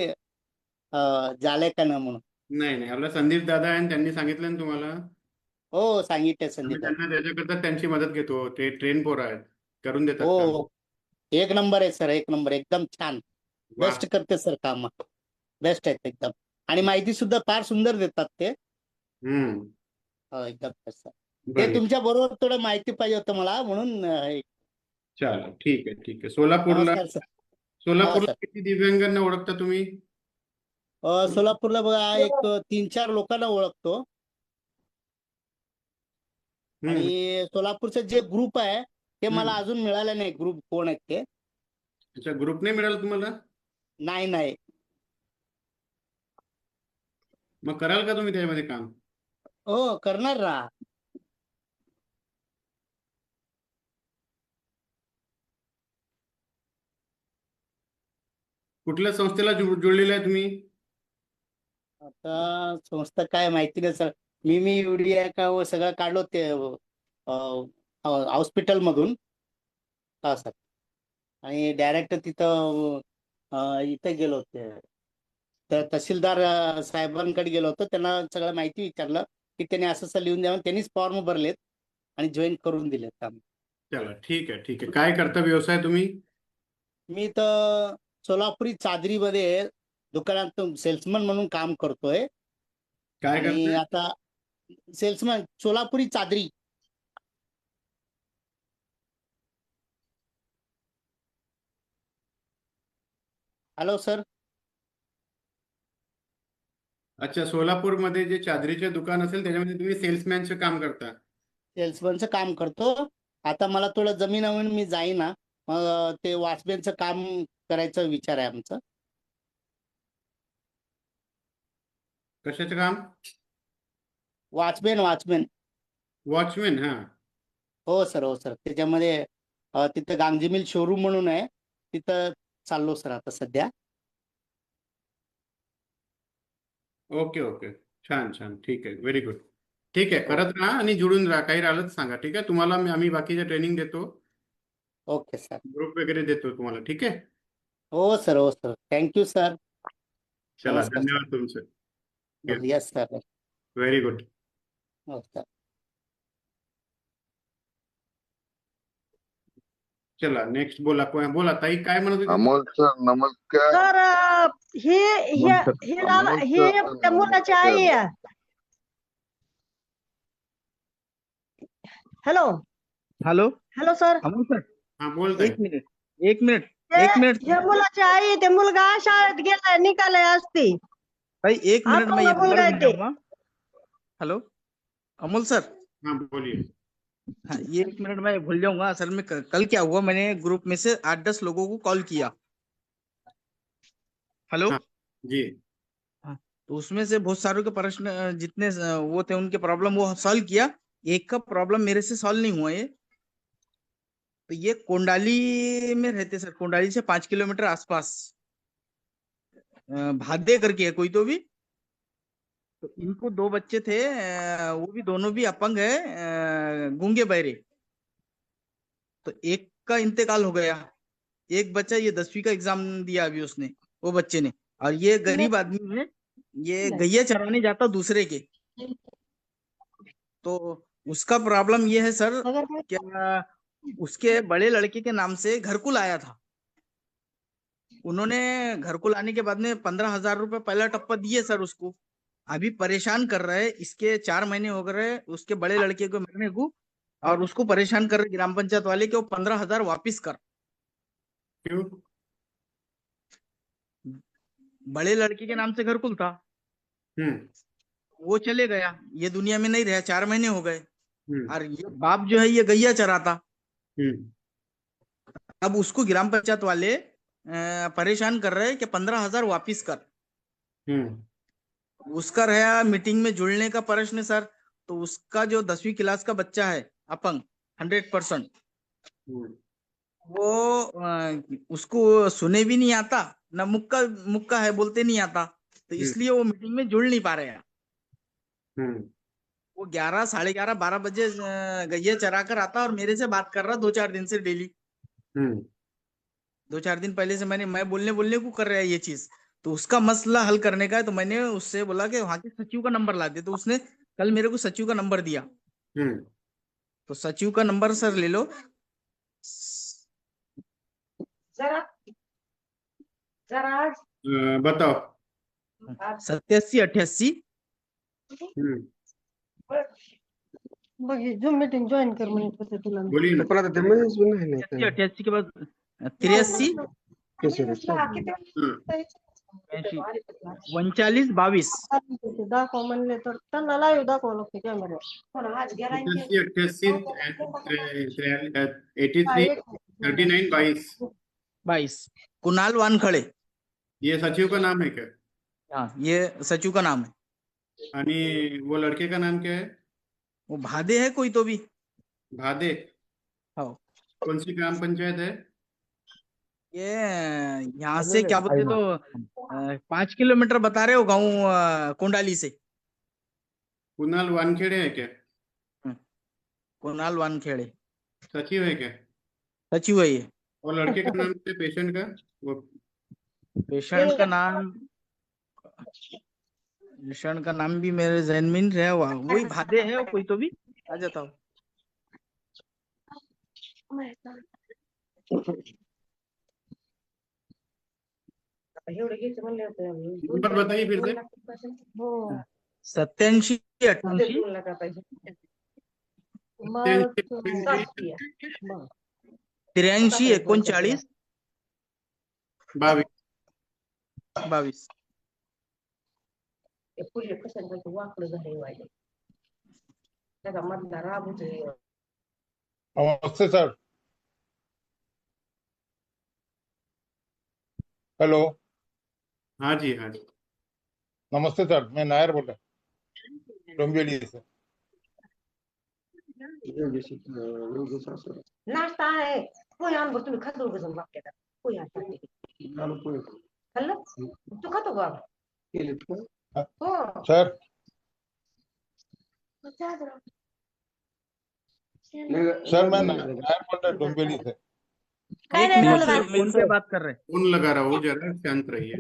झाले का नाही म्हणून. नाही आपला संदीप दादा आहे त्यांनी सांगितलं ना तुम्हाला. हो सांगितलं आम्ही संदीप. त्यांना त्याच्याकरता त्यांची मदत घेतो. ते ट्रेन पोर आहेत, करून देतात काम. हो एक नंबर आहे सर, एक नंबर, एकदम छान, वा. बेस्ट करते सर काम, बेस्ट आहेत एकदम. आणि माहिती सुद्धा फार सुंदर देतात ते. एकदम बेस्ट. ते बरं. तुमच्या बरोबर थोडं माहिती पाहिजे होतं मला म्हणून चला ठीक आहे. सोलापूरला नमस्कार सर. सोलापूरला सर. किती दिव्यांगांना ओळखता तुम्ही? सोलापूरला बघा एक 3-4 लोकांना ओळखतो. आणि सोलापूरचं जे ग्रुप आहे ते मला अजून मिळालं नाही. ग्रुप कोण आहेत ते? अच्छा, ग्रुप नाही मिळाला तुम्हाला? नाही. मग कराल का तुम्ही त्यामध्ये काम? हो करणार ना. कुठल्या संस्थेला जोडलेले आहे तुम्ही? आता संस्था काय माहिती नाही सर. मी UDI का सगळं काढलो ते हॉस्पिटल मधून. हा सर. आणि डायरेक्ट तिथं इथं गेलो होते, तर तहसीलदार साहेबांकडे गेलो होतो. त्यांना सगळं माहिती विचारलं की त्यांनी असं लिहून द्यावं. त्यांनीच फॉर्म भरलेत आणि जॉईन करून दिलेत काम. चला ठीक आहे. काय करता व्यवसाय तुम्ही? मी तर सोलापुरी चादरीमध्ये दुकानात सेल्समन म्हणून काम करतोय. काय आणि करताय? आता सेल्समन सोलापुरी चादरी. Hello sir. अच्छा, सोलापूरमध्ये जे चादरीचे दुकान असेल त्याच्यामध्ये तुम्ही सेल्समॅनचं काम करता? सेल्समनचं काम करतो. आता मला थोडं जमिनीवर मी जाईना, मग ते वॉचमॅनचं काम करायचा विचार आहे आमचा. कशाचं काम? वॉचमॅन. वॉचमॅन. हा हो सर. त्याच्यामध्ये तिथं गांधी मिल शोरूम म्हणून आहे, तिथं चाललो सर आता सध्या. ओके. छान. ठीक आहे. Very good. ठीक आहे, करत राहा आणि जुळून राहा. काही राहिलं तर सांगा. ठीक आहे, तुम्हाला आम्ही बाकीचे ट्रेनिंग देतो. Okay sir. ग्रुप वगैरे देतो तुम्हाला. ठीक आहे. हो सर. Thank you sir. चला, नमस्कार सर. धन्यवाद तुमचे. Yes sir. Very good. हो सर. चला नेक्स्ट बोला ताई, काय म्हणत होती? अमोल सर नमस्कार. तर हे त्या मुलाची आई आहे. Hello sir. अमोल सर हा बोल ताई. एक मिनिट हे मुलाची आई आहे. ते मुलगा शाळेत गेलाय, निघालाय असती. भाई एक मिनट आपका मैं ये बोल नंबर रहे भूल थे। जाऊंगा। Hello Amol sir. हाँ बोलिए। हाँ ये एक मिनट मैं भूल जाऊंगा। असल में कल क्या हुआ, मैंने ग्रुप में से 8-10 लोगों को कॉल किया। हेलो हाँ, जी। हाँ, तो उसमें से बहुत सारों के प्रश्न जितने वो थे उनके प्रॉब्लम वो सॉल्व किया। एक का प्रॉब्लम मेरे से सॉल्व नहीं हुआ। ये तो ये कोंडाली में रहते सर, कोंडाली से 5 किलोमीटर आसपास भादे करके है कोई तो भी। तो इनको 2 बच्चे थे, वो भी दोनों भी अपंग है, गूंगे बहरे। तो एक का इंतकाल हो गया, एक बच्चा ये 10वीं का एग्जाम दिया अभी उसने, वो बच्चे ने। और ये गरीब आदमी है, ये गैया चराने जाता दूसरे के। तो उसका प्रॉब्लम ये है सर, क्या उसके बड़े लड़के के नाम से घरकुल आया था। उन्होंने घरकुल आने के बाद में 15,000 रुपए पहला टप्पा दिए सर उसको। अभी परेशान कर रहे, इसके 4 महीने हो गए उसके बड़े लड़के को मरने को, और उसको परेशान कर रहे ग्राम पंचायत वाले कि वो 15,000 वापिस कर। क्यों? बड़े लड़के के नाम से घरकुल था, वो चले गया, ये दुनिया में नहीं रहा, 4 महीने हो गए। और ये बाप जो है ये गैया चराता। अब उसको ग्राम पंचायत वाले परेशान कर रहे हैं कि 15,000 वापिस कर। उसका रहा मीटिंग में जुड़ने का प्रश्न सर, तो उसका जो 10वीं क्लास का बच्चा है अपंग 100%, वो उसको सुने भी नहीं आता, ना मुक्का है बोलते नहीं आता, तो इसलिए वो मीटिंग में जुड़ नहीं पा रहे हैं। वो 11, 11:30, 12 बजे गैया चरा कर आता और मेरे से बात कर रहा 2-4 दिन से डेली। 2-4 दिन पहले से मैं बोलने को कर रहा है ये चीज, तो उसका मसला हल करने का है। तो मैंने उससे बोला कि वहां के सचिव का नंबर ला दे, तो उसने कल मेरे को सचिव का नंबर दिया। तो सचिव का नंबर सर ले लो। बताओ। 8788 बघ झूम मीटिंग जॉईन कर म्हणे तसं तुला. बोलिए ना। 88 के बाद 83 39 22 दाखव म्हणले तर त्यांना लाईव्ह दाखवावं लागतं कॅमेऱ्यावर. 88 कुणाल वानखड़े, ये सचिव का नाम है क्या? हाँ ये सचिव का नाम है। आणि वो लड़के का नाम क्या है? वो भादे है कोई तो भी। भादे? हाँ। कौन सी ग्राम पंचायत है? ये यहाँ से क्या बोलते तो 5 किलोमीटर बता रहे हो गाँव कोंडाली से। कुणाल वानखेड़े है क्या? कुणाल वानखेड़े सचिव है क्या? सचिव है ये। और लड़के का नाम क्या? पेशेंट का? वो पेशेंट का नाम भी मेरे जहन में नहीं रहा, वही भादे है कोई तो भी। आ जाता हूँ। नंबर बताइए फिर से। 87 88 83 39 22 22 नमस्ते सर। हेलो। हाँ जी, हाँ जी। नमस्ते सर, मैं नायर बोल रहा हूँ डोंबिवली से। नाश्ता आहे पोहे आण बघ, तुम्ही खातो का जाऊन बाप्याला पोहे आणतात खाल्लं तू खातो का? हो सर सर मैं नायर बोल रहा हूँ डोंबिवली से। काय नाही झालं सर फोन पे बात कर रहे हैं। फोन लगा रहा हूँ, जरा शांत रहिए।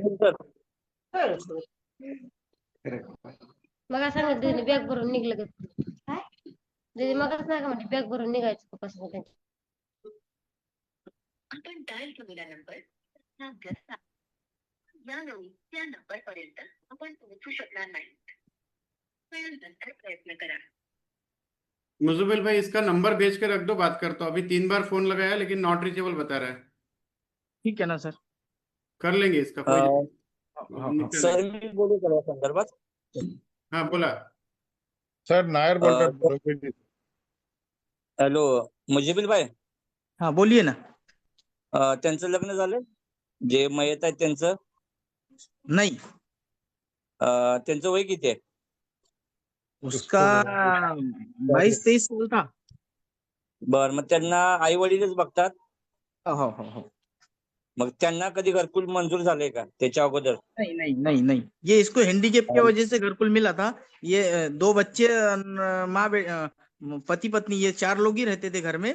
मग सांगा दीदी बॅग भरून निघलं का काय दीदी मग नाही का म्हणजे बॅग भरून निघायचं कसं काय? आपण डायल केलेला नंबर हा व्यस्त आहे. यावेळी त्या नंबर पर्यंत आपण पोहोचू शकणार नाही. नंतर प्रयत्न करा। मुजुबिल भाई, इसका नंबर भेज के रख दो, बात करता हूँ। अभी 3 बार फोन लगाया लेकिन नॉट रीचेबल बता रहा है। ठीक है ना सर, कर लेंगे इसका कोई सर मी बोलू का या संदर्भात? हाँ बोला। सर नायर बोल रहा हूँ डोंबिवली से। हॅलो मुजिबिल भाई, हाँ बोलिए ना। त्यांचं लग्न झालं? जे मयत आहेत त्यांचं? नहीं, त्यांचं वय किती आहे? उसका 22-23 साल था। बर, मग त्यांना आई वडीलच बघतात? हो हो हो। मग त्यांना कधी घरकुल मंजूर झाले का त्याच्या अगोदर? नहीं नहीं नहीं नहीं, ये इसको हैंडीकेप की वजह से घरकुल मिला था। ये 2 बच्चे, माँ पति पत्नी, ये 4 लोग ही रहते थे घर में।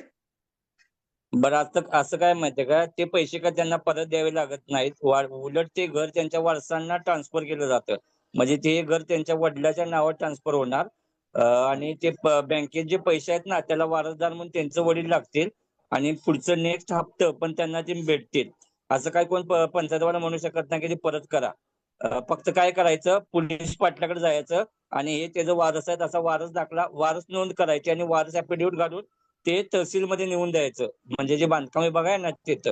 बरं, आता असं काय माहितीये का, ते पैसे का त्यांना परत द्यावे लागत नाहीत, उलट ते घर त्यांच्या वारसांना ट्रान्सफर केलं जातं. म्हणजे ते घर त्यांच्या वडिलाच्या नावावर ट्रान्सफर होणार आणि ते बँकेत जे पैसे आहेत ना त्याला वारसदार म्हणून त्यांचं वडील लागतील आणि पुढचं नेक्स्ट हप्ते पण त्यांना ते भेटतील. असं काय कोण पंचायतवाला म्हणू शकत नाही की ते परत करा. फक्त काय करायचं, पोलीस पाटलाकडे जायचं आणि हे त्याचं वारस आहे असा वारस दाखला, वारस नोंद करायची आणि वारस ऍफिडेव्हिट घालून ते तहसीलमध्ये नेऊन द्यायचं. म्हणजे जे बांधकाम विभाग आहे ना तिथं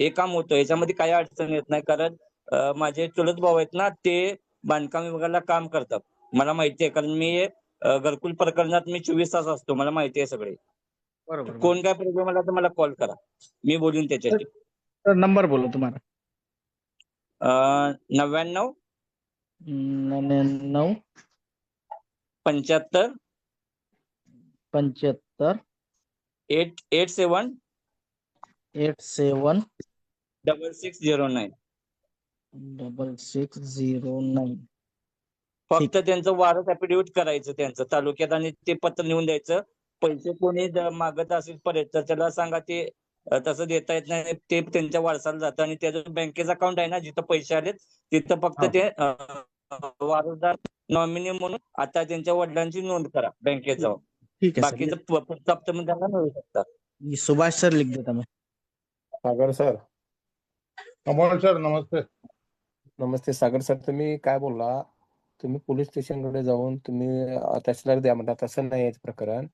हे काम होतं. याच्यामध्ये काही अडचण येत नाही, कारण माझे चुलत भाऊ आहेत ना ते बांधकाम विभागाला काम करतात. मला माहिती आहे, कारण मी घरकुल प्रकरणात मी 24 तास असतो, मला माहिती आहे सगळे. बरोबर। कोण काय प्रॉब्लेम आला तर मला कॉल करा, मी बोलून त्याच्याशी. सर नंबर बोलो तुम्हारा। 99 99 75 75 887 87 6609. 6609. फक्त त्यांचं वारस ऍफिडेव्हिट करायचं त्यांचं तालुक्यात आणि ते पत्र नेऊन द्यायचं. पैसे कोणी मागत असेल परत तर त्याला सांगा ते तसं देता येत नाही, ते त्यांच्या वारसाला जातं आणि त्याचं बँकेचं अकाउंट आहे ना जिथं पैसे आलेत तिथं फक्त हो. ते वारसदार नॉमिनी म्हणून आता त्यांच्या वडिलांची नोंद करा बँकेत जाऊन. ठीक है सर, बाकीचं पुढचं हप्ता मग त्यांना मिळू शकतात. ये सुभाष सर लिख देता मैं. सागर सर. अमोल सर नमस्ते. नमस्ते सागर सर, तुम्ही काय बोलला, तुम्ही पोलीस स्टेशनकडे जाऊन तुम्ही तहसीलदार द्या म्हणता, तसं नाही आहे प्रकरण.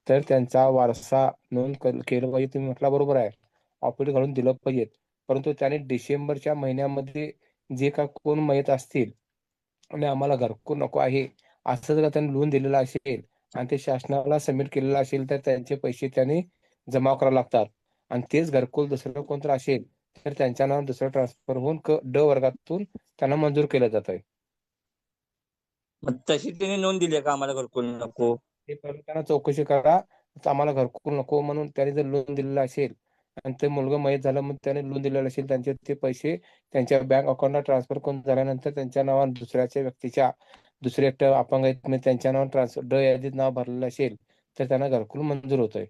तर त्यांचा वारसा नोंद केलं पाहिजे, तुम्ही म्हटला बरोबर आहे, ऑफिस घालून दिलं पाहिजे. परंतु त्याने डिसेंबरच्या महिन्यामध्ये जे का कोण मयत असतील आणि आम्हाला घरकुल नको आहे असं जर त्यांनी लिहून दिलेलं असेल आणि ते शासनाला सबमिट केलेलं असेल तर त्यांचे पैसे त्यांनी जमा करावे लागतात. आणि तेच घरकुल दुसरं कोणतं असेल तर त्यांच्या नावावर दुसरं ट्रान्सफर होऊन ड वर्गातून त्यांना मंजूर केलं जात आहे. मग तशी त्यांनी नोंद दिली आहे का आम्हाला घरकुल नको? ते पहिलं त्यांना चौकशी करा, तर आम्हाला घरकुल नको म्हणून त्याने जर लोन दिलेलं असेल आणि ते मुलगा मयत झाला मग त्याने लोन दिलेलं असेल, त्यांचे ते पैसे त्यांच्या बँक अकाउंटला ट्रान्सफर करून झाल्यानंतर त्यांच्या नावावर दुसऱ्याच्या व्यक्तीच्या दुसरे एकटं अपंग आहेत म्हणजे त्यांच्या नावावर ट्रान्सफर ड यादीत नाव भरलेलं असेल तर त्यांना घरकुल मंजूर होतंय.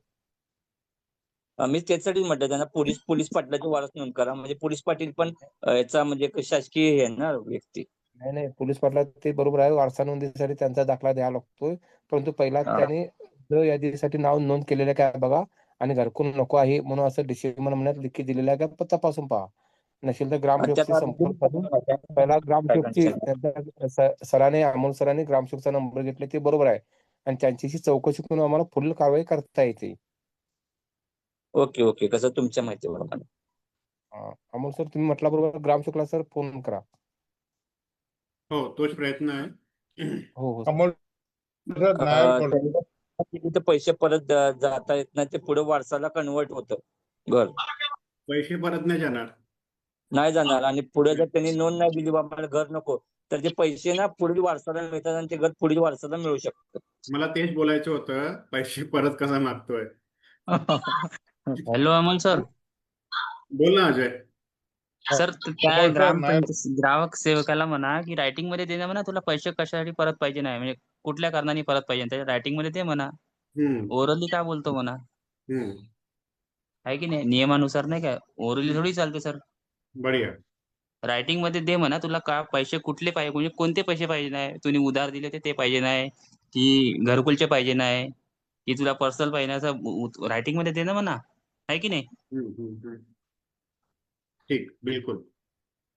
मी त्यासाठी म्हटलं त्यांना पोलीस पाटलाची वारस नोंद करा, म्हणजे पोलीस पाटील पण याचा म्हणजे एक शासकीय हे आहे ना व्यक्ती. नाही नाही, पोलीस पाटला ते बरोबर आहे, वारसा नोंदीसाठी त्यांचा दाखला द्यावा लागतोय. परंतु पहिला त्याने ड यादीसाठी नाव नोंद केलेलं काय बघा आणि घरकुल नको आहे म्हणून असं डिसेंबर महिन्यात लिखित दिलेलं आहे का तपासून पहा. नसेल तर ग्रामसेवकशी संपर्क करून पहिला ग्रामसेवकची सरांनी अमोल सरांनी ग्रामसेवकचा नंबर घेतले ते बरोबर आहे आणि त्यांच्याशी चौकशी करून आम्हाला पुढील कारवाई करता येते. ओके ओके, कसं तुमच्या माहितीवर. अमोल सर तुम्ही म्हटला बरोबर, ग्रामसेवकला सर फोन करा. हो तोच प्रयत्न आहे. हो हो अमोल सर नायर तिथे पैसे परत जाता येत नाही, ते पुढे वारसाला कन्वर्ट होतं घर. पैसे परत नाही जाणार. नाही जाणार आणि पुढे जर त्यांनी नोंद नाही दिली बाबा मला घर नको तर ते पैसे ना पुढील वारसाला मिळतात आणि ते घर पुढील वारसाला मिळू शकतं. मला तेच बोलायचं होतं, पैसे परत कसा मागतोय. Hello Amol sir. बोल ना अजय. सर त्या ग्राहक सेवकाला म्हणा की रायटिंग मध्ये दे ना म्हणा, तुला पैसे कशासाठी परत पाहिजे नाही, म्हणजे कुठल्या कारणाने परत पाहिजे त्याच्या रायटिंग मध्ये दे म्हणा. ओरली काय बोलतो म्हणा, आहे की नाही, नियमानुसार नाही का, ओरली थोडी चालते सर. बढिया. रायटिंग मध्ये दे म्हणा, तुला का पैसे कुठले पाहिजे, म्हणजे कोणते पैसे पाहिजे नाही, तुम्ही उधार दिले ते पाहिजे नाही, की घरकुलचे पाहिजे नाही, की तुला पर्सनल पाहिजे नाही, असं रायटिंग मध्ये दे ना म्हणा, आहे की नाही. ठीक, बिलकुल.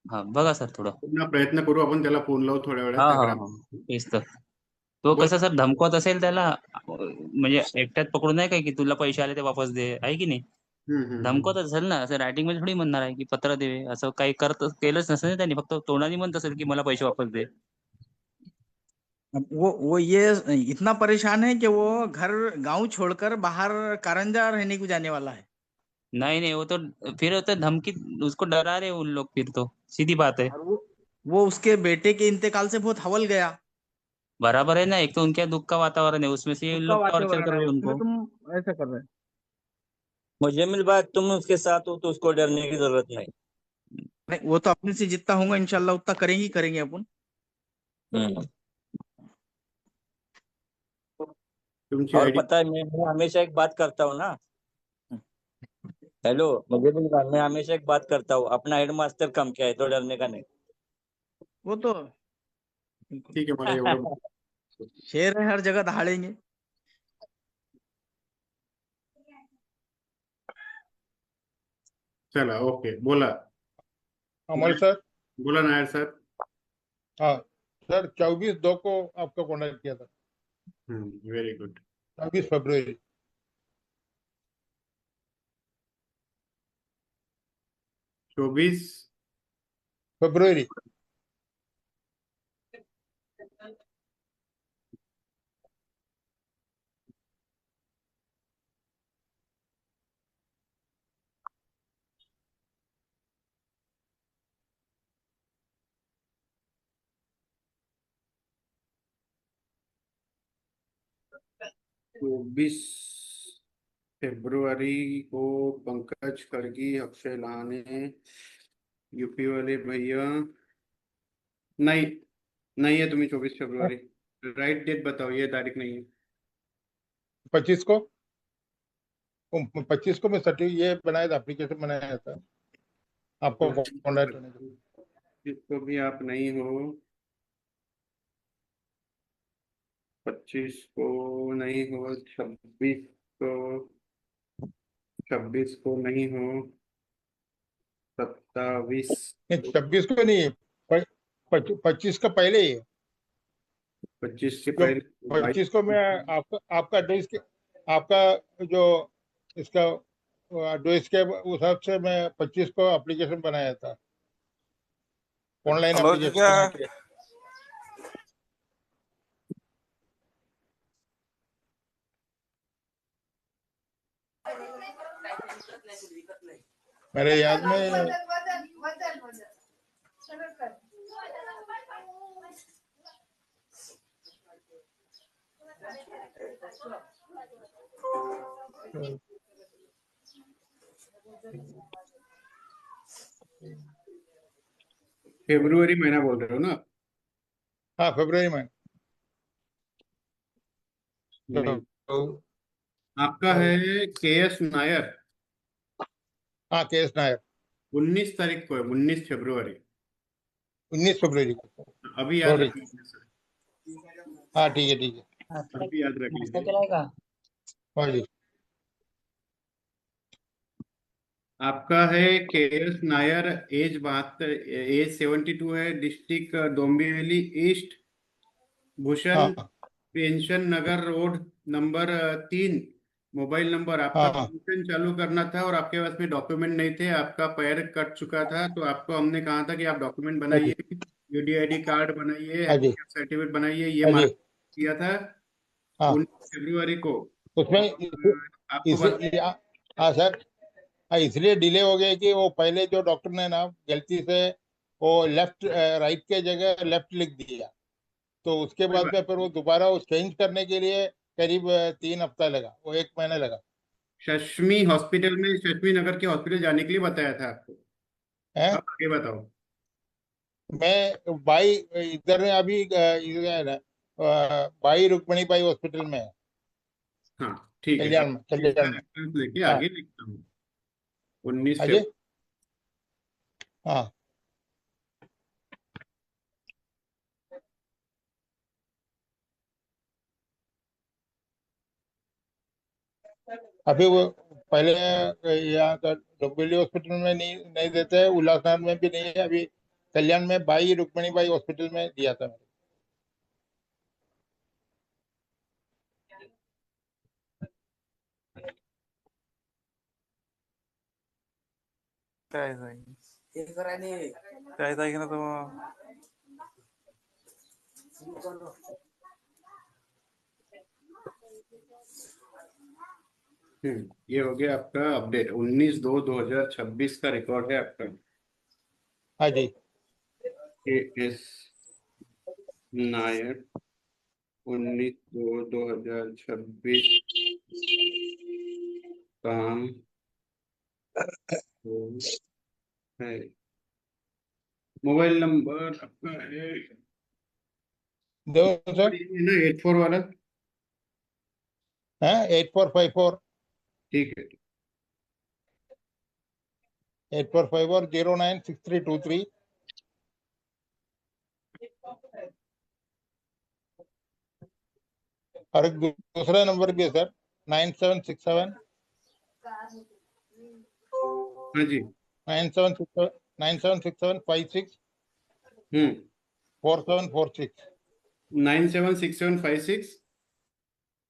हा बघा सर थोडं पुन्हा प्रयत्न करू आपण, त्याला फोन लावू थोड्या हा हा वेळात. हा तेच तर. तो कसं सर धमकवत असेल त्याला, म्हणजे एकट्यात पकडून नाही काय की तुला पैसे आले ते वापस दे, आहे की नाही. धमकवत असेल ना, असं रायटिंग मध्ये थोडी म्हणणार आहे की पत्र दे, असं काही केलंच नसेल ना त्यांनी, फक्त तोंडाने म्हणत असेल की मला पैसे वापस दे. वो ये इतना परेशान है कि वो घर गांव छोड़कर बाहर कारंजा रहने को जाने वाला है. नहीं नहीं, वो तो फिर तो धमकी, उसको डरा रहे उन लोग, फिर तो सीधी बात है. वो उसके बेटे के इंतकाल से बहुत हवल गया. बराबर है ना, एक तो उनके दुख का वातावरण है, उसमें से ये लोग टॉर्चर कर रहे हैं उनको. तुम ऐसा कर रहे हैं. मुजम्मिल भाई तुम उसके साथ हो तो उसको डरने की जरूरत नहीं. नहीं, वो तो अपने से जितना होगा इंशाल्लाह उतना करेंगे अपन. और पता है मैं हमेशा एक बात करता हूँ ना, हेलो मुजम्मिल भाई, मैं हमेशा एक बात करता हूँ, अपना हेडमास्टर कम क्या है तो डरने का नहीं. वो तो ठीक है, मला एवढं शेर है, हर जगह दहाड़ेंगे. चला ओके, बोला अमोल सर. बोला नायर सर. हाँ सर, 24/2 को आपका कॉन्टेक्ट किया था. Very good. 24 February. 24 February. 24 February को पंकज खड़गी, अक्षय लाने, यूपी वाले भैया नहीं, नहीं है तुम्हें 24 फरवरी। राइट डेट बताओ, ये तारीख नहीं है। 25 को 25 को मैं ये बनाया था, एप्लीकेशन बनाया था आपको कॉन्टैक्ट होने के लिए। इसको भी आप नहीं हो। 25 को नहीं हो, 26 को नहीं हो, 27 26 को नहीं है, 25 का पहले ही है। 25 के पहले 25 को मैं आपका एड्रेस के आपका जो इसका एड्रेस के उस हिसाब से मैं 25 को एप्लीकेशन बनाया था, ऑनलाइन हेलो एप्लीकेशन जीजा, बनाया था। मेरे याद में फरवरी महीना बोल रहे हो ना? हाँ, फरवरी में। नहीं, आपका है KS नायर। हाँ, KS नायर। 19 तारीख को है, 19 फरवरी। 19 फरवरी को। अभी याद Sorry। रखिए सर, हाँ, ठीक है ठीक है। अभी याद रख नाश्ता लीजिए। केलाय का? हाँ जी। आपका है KS नायर, एज 72, एज 72 है, डिस्ट्रिक्ट डोंबिवली ईस्ट, भूषण हाँ पेंशन नगर रोड नंबर 3, मोबाइल नंबर। आपका हाँ पेंशन चालू करना था और आपके पास में डॉक्यूमेंट नहीं थे, आपका पैर कट चुका था, तो आपको हमने कहा था कि आप डॉक्यूमेंट हाँ जी। बनाइए, UDID कार्ड बनाइए, हाँ जी। हेल्थ सर्टिफिकेट बनाइए। ये हाँ जी। मार्क किया था हाँ, 19 फरवरी को। उसमें आपको हाँ सर, हाँ, इसलिए डिले हो गया कि वो पहले जो डॉक्टर ने ना गलती से वो लेफ्ट राइट के जगह लेफ्ट लिख दिया, तो उसके कोई बाद बात में फिर वो दोबारा वो चेंज करने के लिए करीब 3 हफ्ता लगा, वो 1 महीना लगा। शश्मी हॉस्पिटल में, शश्मी नगर के हॉस्पिटल जाने के लिए बताया था आपको। है अब आगे बताओ। मैं बाई इधर अभी इधर है ना, बाई रुक्मणी बाई हॉस्पिटल में है, हाँ ठीक है, अब कल्याण में, इसका कल्याण में। रेफरेंस लेके हाँ। आगे लिखता हूँ। 19 हाँ जी। फरवरी। हाँ, अभी वो पहले यहाँ का डोंबिवली हॉस्पिटल में नहीं देते हैं, उल्लासनगर में भी नहीं है, अभी कल्याण में बाई रुक्मणी बाई हॉस्पिटल में दिया था मैंने। काय जाईल काय जाईल ना तो ये हो गया आपका अपडेट। 19/2/2026 का रिकॉर्ड है आपका। हाँ जी। KS नायर, 19/2/2026, काम हो है। मोबाइल नंबर आपका है दो सर, ना 84 वाला? है 8454 ठीक है। 8454 096323। और एक दूसरा नंबर भी है सर, 9767 हाँ जी। 976756 हम्म 4746 976756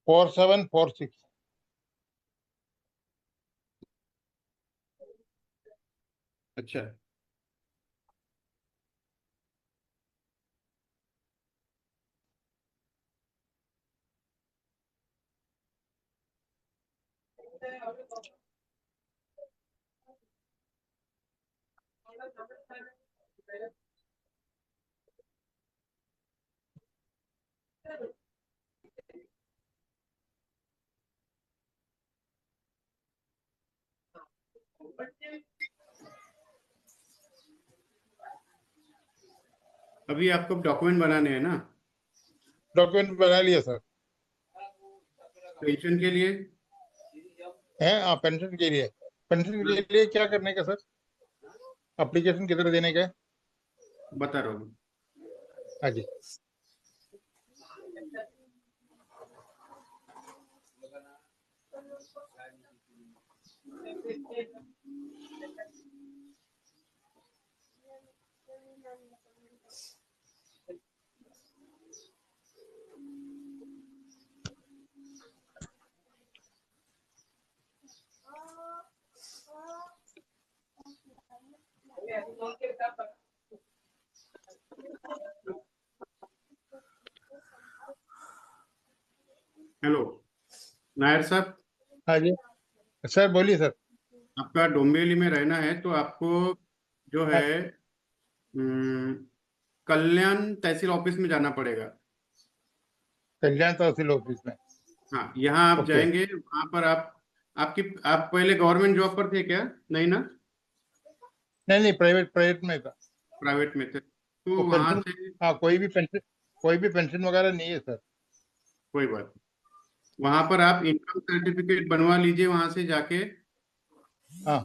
4746। अच्छा, अभी आपको डॉक्यूमेंट बनाने हैं ना? डॉक्यूमेंट बना लिया सर। पेंशन के लिए है, हाँ, पेंशन के लिए। पेंशन के लिए क्या करने का सर? एप्लीकेशन किधर देने का है? बता रहा हूँ। हाँ जी। हेलो नायर साहब। हाँ जी सर, बोलिए सर। आपका डोंबिवली में रहना है तो आपको जो है कल्याण तहसील ऑफिस में जाना पड़ेगा। कल्याण तहसील ऑफिस में? हाँ, यहाँ आप ओके। जाएंगे, वहां पर आप पहले गवर्नमेंट जॉब पर थे क्या? नहीं ना? नहीं, प्राइवेट में था। प्राइवेट में थे तो तो वहां पेंशन, से हाँ, कोई भी पेंशन वगैरह नहीं है सर। कोई बात नहीं। वहां पर आप इनकम सर्टिफिकेट बनवा लीजिए वहां से जाके। हाँ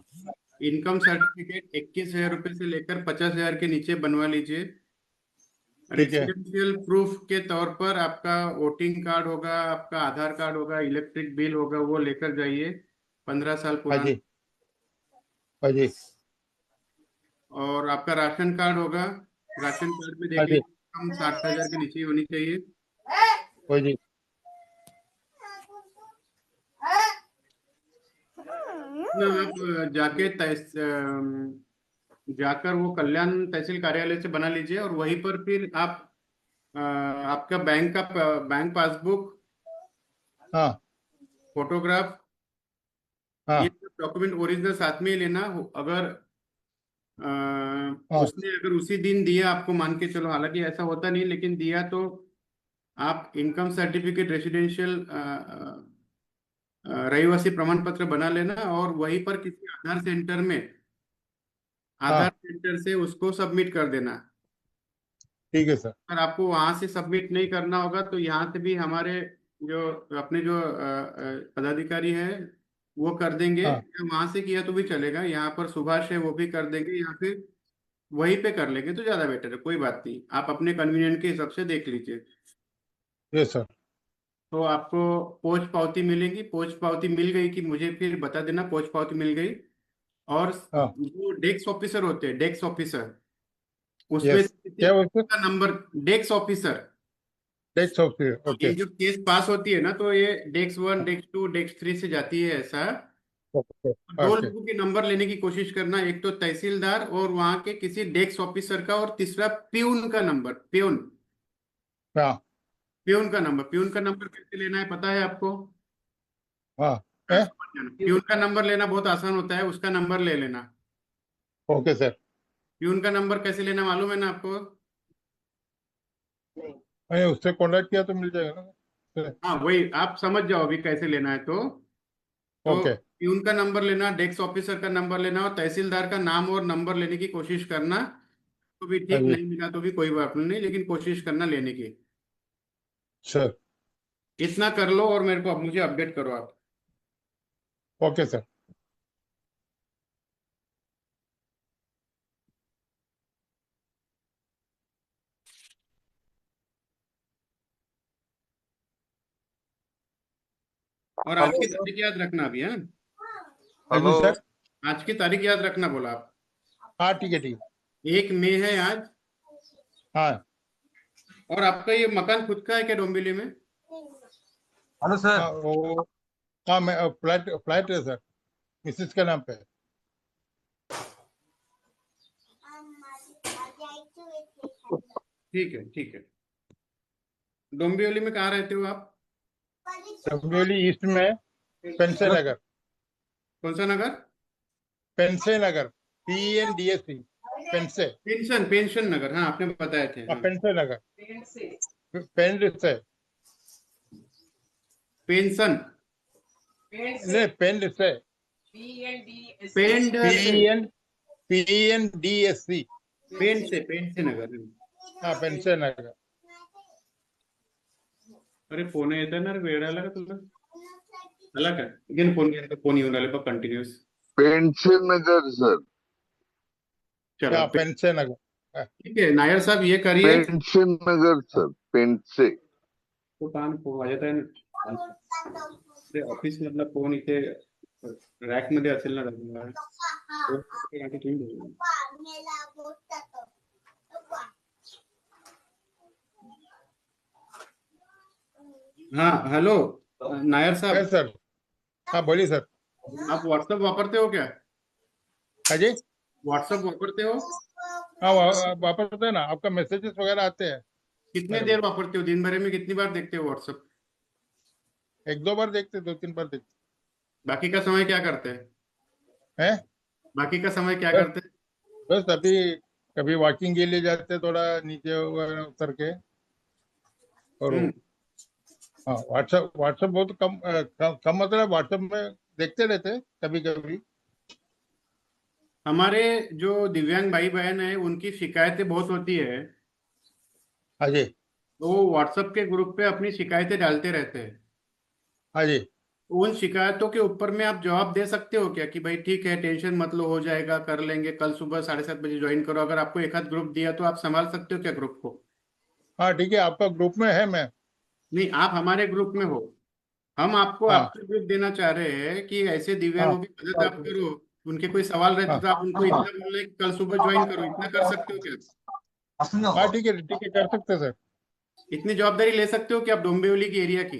इनकम सर्टिफिकेट 21,000 रुपये से लेकर 50,000 के नीचे बनवा लीजिए। ठीक है। रेसिडेंशियल प्रूफ के तौर पर आपका वोटिंग कार्ड होगा, आपका आधार कार्ड होगा, इलेक्ट्रिक बिल होगा, वो लेकर जाइए 15 साल हाँ पुराना। जी। हाँ जी। और आपका राशन कार्ड होगा, राशन कार्ड में हाँ देख जी। लीजिए कम 60,000 के नीचे ही होनी चाहिए। हाँ जी। ना आप जाकर वो कल्याण तहसील कार्यालय से बना लीजिए और वहीं पर फिर आप आपका बैंक पासबुक, हाँ फोटोग्राफ, ये हाँ डॉक्यूमेंट ओरिजिनल साथ में ही लेना। अगर हाँ। उसने अगर उसी दिन दिया आपको, मान के चलो, हालांकि ऐसा होता नहीं लेकिन दिया, तो आप इनकम सर्टिफिकेट, रेसिडेंशियल रहिवासी प्रमाण पत्र बना लेना और वहीं पर किसी आधार हाँ सेंटर से उसको सबमिट कर देना। ठीक है सर। अगर आपको वहां से सबमिट नहीं करना होगा तो यहाँ से भी हमारे जो अपने जो पदाधिकारी है वो कर देंगे, हाँ या वहां से किया तो भी चलेगा। यहाँ पर सुभाष है, वो भी कर देंगे, या फिर वहीं पे कर लेंगे तो ज्यादा बेटर है। कोई बात नहीं, आप अपने कन्वीनियंट के हिसाब से देख लीजिए। Yes sir. तो आपको पोस्ट पावती मिलेगी। पोस्ट पावती मिल गई कि मुझे फिर बता देना पोस्ट पावती मिल गई। और हाँ। जो डेस्क ऑफिसर होते हैं, डेस्क ऑफिसर, उसमें यस, से किसी क्या बोलते? का number, desk officer, desk office. Okay. ये जो केस पास होती है ना, तो ये डेस्क 1, डेस्क 2, डेस्क 3 से जाती है ऐसा। ओके। दो ओके। लोगों के नंबर लेने की कोशिश करना, एक तो तहसीलदार और वहां के किसी डेस्क ऑफिसर का, और तीसरा प्यून का नंबर। प्यून हाँ प्यून का नंबर प्यून का नंबर कैसे लेना है पता है आपको? हाँ। है? प्यून का नंबर लेना बहुत आसान होता है, उसका नंबर ले लेना। Okay sir. प्यून का नंबर कैसे लेना मालूम है ना आपको? मैंने उससे कांटेक्ट किया तो मिल जाएगा ना सर? हाँ, वही आप समझ जाओ अभी कैसे लेना है। तो ओके। प्यून का नंबर लेना, डेस्क ऑफिसर का नंबर लेना, और तहसीलदार का नाम और नंबर लेने की कोशिश करना। तो भी हाँ ठीक, जी नहीं मिला तो भी कोई बात नहीं, लेकिन कोशिश करना लेने की। सर। इतना कर लो और मुझे अपडेट करो आप। Okay sir. और आज की तारीख याद रखना अभी। हाँ, हाँ जी सर। आज की तारीख याद रखना बोला आप। हाँ ठीक है, ठीक है। 1 मई है आज। हाँ और आपका ये मकान खुद का है क्या डोंबिवली में? Hello sir. हाँ वो, हाँ, मैं फ्लैट फ्लैट है सर, मिसेस के नाम पे है। ठीक है, ठीक है। डोंबिवली में कहाँ रहते हो आप? डोंबिवली ईस्ट में, पेंसे नगर। कौन सा नगर? पेंसे नगर, PNDSE, पेंसे। पेंशन नगर, हाँ आपने बताए थे। हाँ, हाँ। पेंसे नगर। पेंसे। पेंशन नहीं, पेंसे। PNDSC पेंट से नगर. हाँ पेंशन नगर. अरे फोन येतोय ना रे, वेळ आला का तुला? आला का? अगेन फोन येऊन राहिले बघ कंटिन्युअस. पेंशन नगर सर. चलो पेंशन नगर. ठीक है नायर साहब ये करिए. पेंशन नगर सर. पेंटसे. तो काम वाजत आहे ना. ते ऑफिस मधला फोन इथे रॅक मध्ये असेल ना दादा. हाँ हेलो नायर साहब. सर हाँ बोलिए सर. आप व्हाट्सएप वापरते हो क्या? हाँ जी. व्हाट्सएप वापरते हो? हाँ वापरते हैं ना. आपका मैसेजेस वगैरह आते हैं. कितने देर वापरते हो? दिन भर में कितनी बार देखते हो व्हाट्सएप? 1-2 बार देखते, 2-3 बार देखते. बाकी का समय क्या करते हैं? बाकी का समय क्या करते हैं? बस अभी कभी वॉकिंग के लिए जाते, थोड़ा नीचे उतर के. और हाँ व्हाट्सएप बहुत कम मतलब व्हाट्सएप में देखते रहते कभी कभी. हमारे जो दिव्यांग भाई बहन है उनकी शिकायतें बहुत होती है. हाँ जी. तो व्हाट्सएप के ग्रुप पे अपनी शिकायतें डालते रहते हैं. हाँ जी. उन शिकायतों के ऊपर में आप जवाब दे सकते हो क्या कि भाई ठीक है टेंशन मत लो, हो जाएगा, कर लेंगे, कल सुबह 7:30 बजे ज्वाइन करो. अगर आपको एक आध ग्रुप दिया तो आप संभाल सकते हो क्या ग्रुप को? हाँ ठीक है. आपका ग्रुप में है मैं. नहीं आप हमारे ग्रुप में हो. हम आपको आपका ग्रुप देना चाह रहे हैं कि ऐसे दिव्यांगों की मदद आप करो. उनके कोई सवाल रहते तो आप उनको इतना बोल रहे कि कल सुबह ज्वाइन करो. इतना कर सकते हो क्या? हाँ ठीक है कर सकते हैं सर. इतनी जवाबदारी ले सकते हो कि आप डोंबिवली की एरिया की?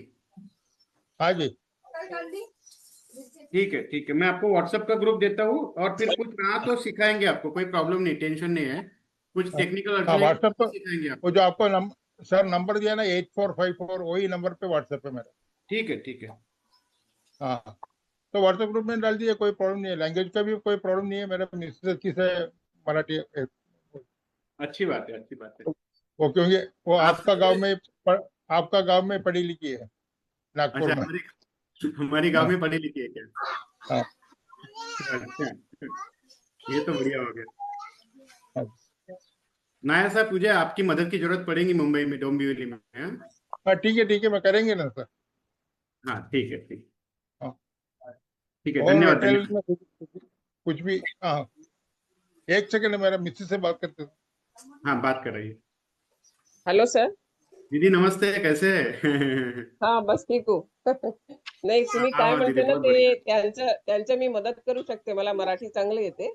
हाँ जी. ठीक है मैं आपको व्हाट्सएप का ग्रुप देता हूँ. और फिर कुछ रहा तो सिखाएंगे आपको. कोई प्रॉब्लम नहीं, टेंशन नहीं है. कुछ टेक्निकल व्हाट्सएप पर सिखाएंगे आपको. वो जो आपको सर नंबर दिया ना 8454 वही नंबर पे व्हाट्सएप पे मेरा. ठीक है. हाँ तो व्हाट्सएप ग्रुप में डाल दिए, कोई प्रॉब्लम नहीं है. लैंग्वेज का भी कोई प्रॉब्लम नहीं है. मेरा मिस्टर अच्छी से मराठी. अच्छी बात है. वो क्योंकि वो आपका गांव में पढ़ी लिखी है नागपुर में. हमारी गांव में पढ़ी लिखी है क्या? हाँ. अच्छा ये तो बढ़िया हो गया. नायर साहब मुझे आपकी मदद की जरूरत पड़ेगी मुंबई में, डोंबिवली में. हाँ ठीक है मैं करेंगे ना सर. हाँ ठीक है. और धन्यवाद. कुछ भी. हाँ एक सेकंड मेरा मिसेस से बात करते. हाँ बात कर रही है. Hello sir. दीदी नमस्ते, कैसे है? हा बस ठीक हो. नाही तुम्ही काय म्हणते ना ते त्यांच्या मी मदत करू शकते. मला मराठी चांगली येते,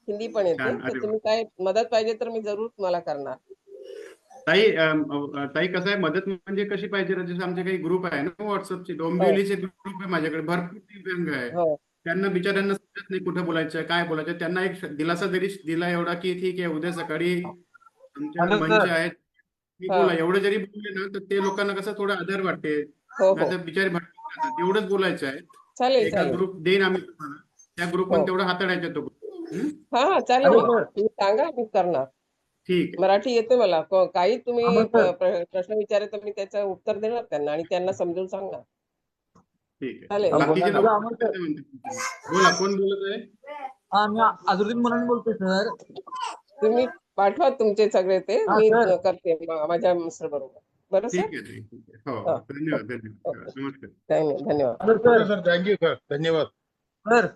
हिंदी पण येते. तर तुम्ही काय मदत पाहिजे तर मी जरूर तुम्हाला करणार. ताई कसं आहे मदत म्हणजे कशी पाहिजे? जसं आमचे काही ग्रुप आहे ना व्हॉट्सअपचे, डोंबिवलीचे ग्रुप आहे माझ्याकडे, भरपूर दिव्यांग आहे. त्यांना बिचाऱ्यांना समजत नाही कुठे बोलायचं, काय बोलायचं. त्यांना एक दिलासा जरी दिला एवढा की ठीक आहे उद्या सकाळी आमच्या मंच आहेत मी बोला, एवढं जरी बोलले ना तर ते लोकांना कसं थोडं आधार वाटते. बिचारे भटकतात. एवढंच बोलायचं आहे. एका ग्रुप देईन आम्ही तुम्हाला, त्या ग्रुप पण तेवढं हाताळायचं तो. हा चालेल, तुम्ही सांगा मी करणार. ठीक. मराठी येते मला. काही तुम्ही प्रश्न विचारले तर मी त्याचं उत्तर देणार त्यांना आणि त्यांना समजून सांगणार. ठीक आहे. बाकीचे लोक बोला, कोण बोलत आहे? मी अजरुद्दीन मुलानी बोलतोय सर. तुम्ही पाठवा तुमचे सगळे ते, मी करते माझ्या मिस्टर बरोबर. बरं सर. ठीक आहे. हो धन्यवाद. नमस्कार. धन्यवाद. Sir thank you sir. धन्यवाद सर.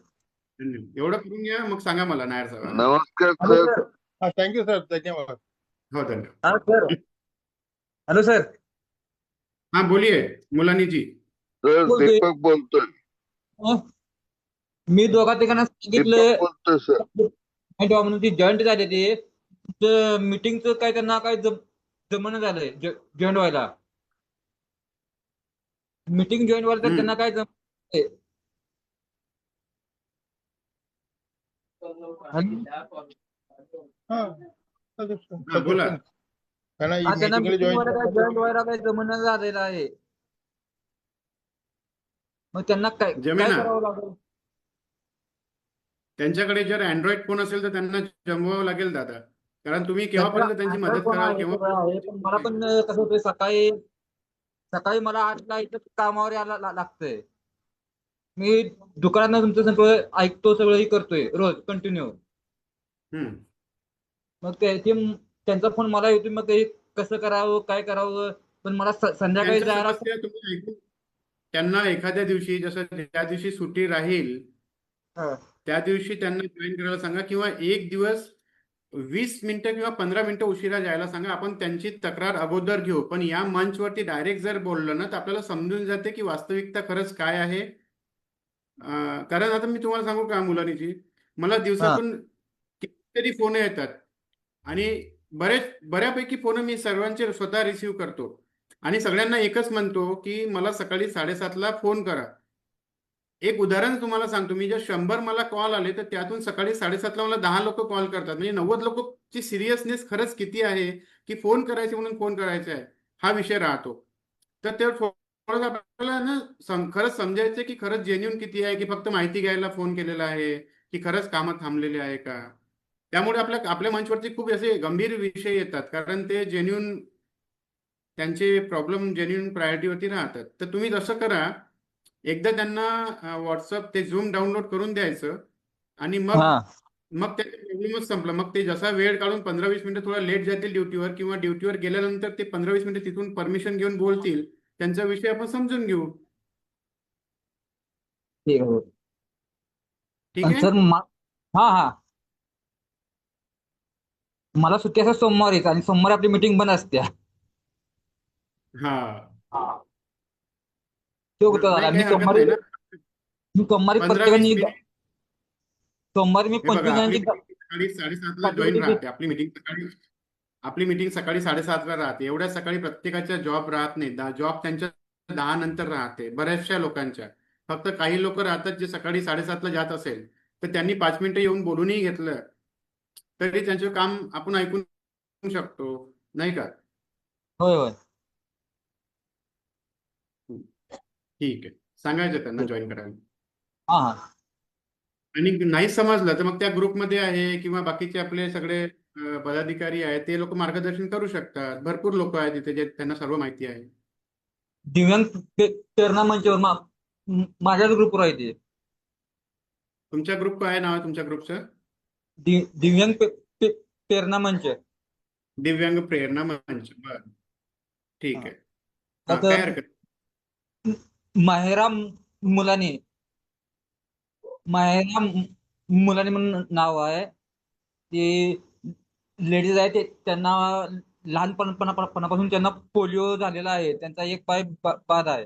एवढं करून घ्या मग सांगा मला नायर साहेब. नमस्कार सर. हाँ थैंक यू सर. धन्यवाद. हो धन्यवाद. सर. Hello sir. हाँ बोलिए मुलानी जी. सर दीपक बोलतोय. मी दोघा तिघांना सांगितलं बोलतोय सर. जॉईंट झाले ते मीटिंगचं काय त्यांना काय जमणं झालंय जॉईंट व्हायला. मीटिंग जॉईन व्हायला तर त्यांना काय बोला. त्यांना जॉईन व्हायला काय जमणं झालेलं आहे. मग त्यांना काय करावं लागेल? त्यांच्याकडे जर अँड्रॉइड फोन असेल तर त्यांना जमवावं लागेल दादा. कारण तुम्ही केव्हापर्यंत त्यांची मदत कराल केव्हा. मला पण कसं होतं, सकाळी मला 8ला इथं कामावर यायला लागतंय. मी दुकानात तुमचं सगळं ऐकतो, सगळं करतोय रोज कंटिन्यू. मग त्यांचा फोन मला येतो, मग ते कसं करावं, काय करावं, पण मला संध्याकाळी त्यांच्या जायला. समस्या तुम्ही ऐकून त्यांना एखाद्या दिवशी, जसं त्या दिवशी सुट्टी राहील त्या दिवशी त्यांना जॉईन करायला सांगा, किंवा एक दिवस 20 मिनिटं किंवा 15 मिनिटं उशिरा जायला सांगा. आपण त्यांची तक्रार अगोदर घेऊ, पण या मंचवरती डायरेक्ट जर बोललं ना तर आपल्याला समजून जाते की वास्तविकता खरंच काय आहे. कारण आता मी तुम्हाला सांगू का मुलांची, मला दिवसातून कितीतरी फोन येतात आणि बऱ्यापैकी फोन मी सर्वांचे स्वतः रिसीव्ह करतो आणि सगळ्यांना एकच म्हणतो की मला सकाळी 7:30ला फोन करा. एक उदाहरण तुम्हाला सांगतो, मी जर 100 मला कॉल आले तर त्यातून सकाळी 7:30ला मला 10 लोक कॉल करतात. म्हणजे 90 लोकची सिरियसनेस खरंच किती आहे की फोन करायचे म्हणून फोन करायचा आहे हा विषय राहतो. तर ते थोडं आपल्याला ना खरंच समजायचं की खरंच जेन्युन किती आहे, की फक्त माहिती घ्यायला फोन केलेला आहे, की खरंच कामं थांबलेले आहे का. त्यामुळे आपल्या मंचवरती खूप असे गंभीर विषय येतात, कारण ते जेन्युन त्यांचे प्रॉब्लेम जेन्युन प्रायोरिटीवरती राहतात. तर तुम्ही तसं करा, एकदा त्यांना व्हॉट्सअप ते झूम डाउनलोड करून द्यायचं आणि मग त्याचा प्रॉब्लेमच संपला. मग ते जसा वेळ काढून 15-20 मिनिटं थोडा लेट जातील ड्युटीवर, किंवा ड्युटीवर गेल्यानंतर ते 15-20 मिनिटं तिथून परमिशन घेऊन बोलतील, त्यांचा विषय आपण समजून घेऊ. ठीक आहे. सर मला सुट्टी असं सोमवारीच, आणि सोमवारी आपली मीटिंग बंद असते. मी सोमवारी प्रत्येकाने सोमवारी मी 25 जणांची सकाळी 7:30ला जॉईन राहते आपली मीटिंग सकाळी 7:30ला राहते. एवढ्या सकाळी प्रत्येकाच्या जॉब राहत नाही. जॉब त्यांच्या 10 नंतर राहते बऱ्याचशा लोकांच्या. फक्त काही लोक राहतात जे सकाळी 7:30ला जात असेल तर त्यांनी 5 मिनिटं येऊन बोलूनही घेतलं तरी त्यांचं काम आपण ऐकून शकतो, नाही का. होय. ठीक आहे, सांगायचं त्यांना जॉईन करायला. आणि नाही समजलं तर मग त्या ग्रुपमध्ये आहे किंवा बाकीचे आपले सगळे पदाधिकारी आहेत ते लोक मार्गदर्शन करू शकतात. भरपूर लोक आहेत तिथे जे त्यांना सर्व माहिती आहे. दिव्यांग प्रेरणा मंचवर माझ्याच ग्रुपवर आहे ते. तुमच्या ग्रुप काय नाव आहे तुमच्या ग्रुपचं? दिव्यांग प्रेरणा मंच. दिव्यांग प्रेरणा मंच, बर ठीक आहे. काय हरकत. माहेरा मुलानी म्हणून नाव आहे. ते लेडीज आहे, ते त्यांना लहानपणापासून त्यांना पोलिओ झालेला आहे. त्यांचा एक पाय बाद आहे.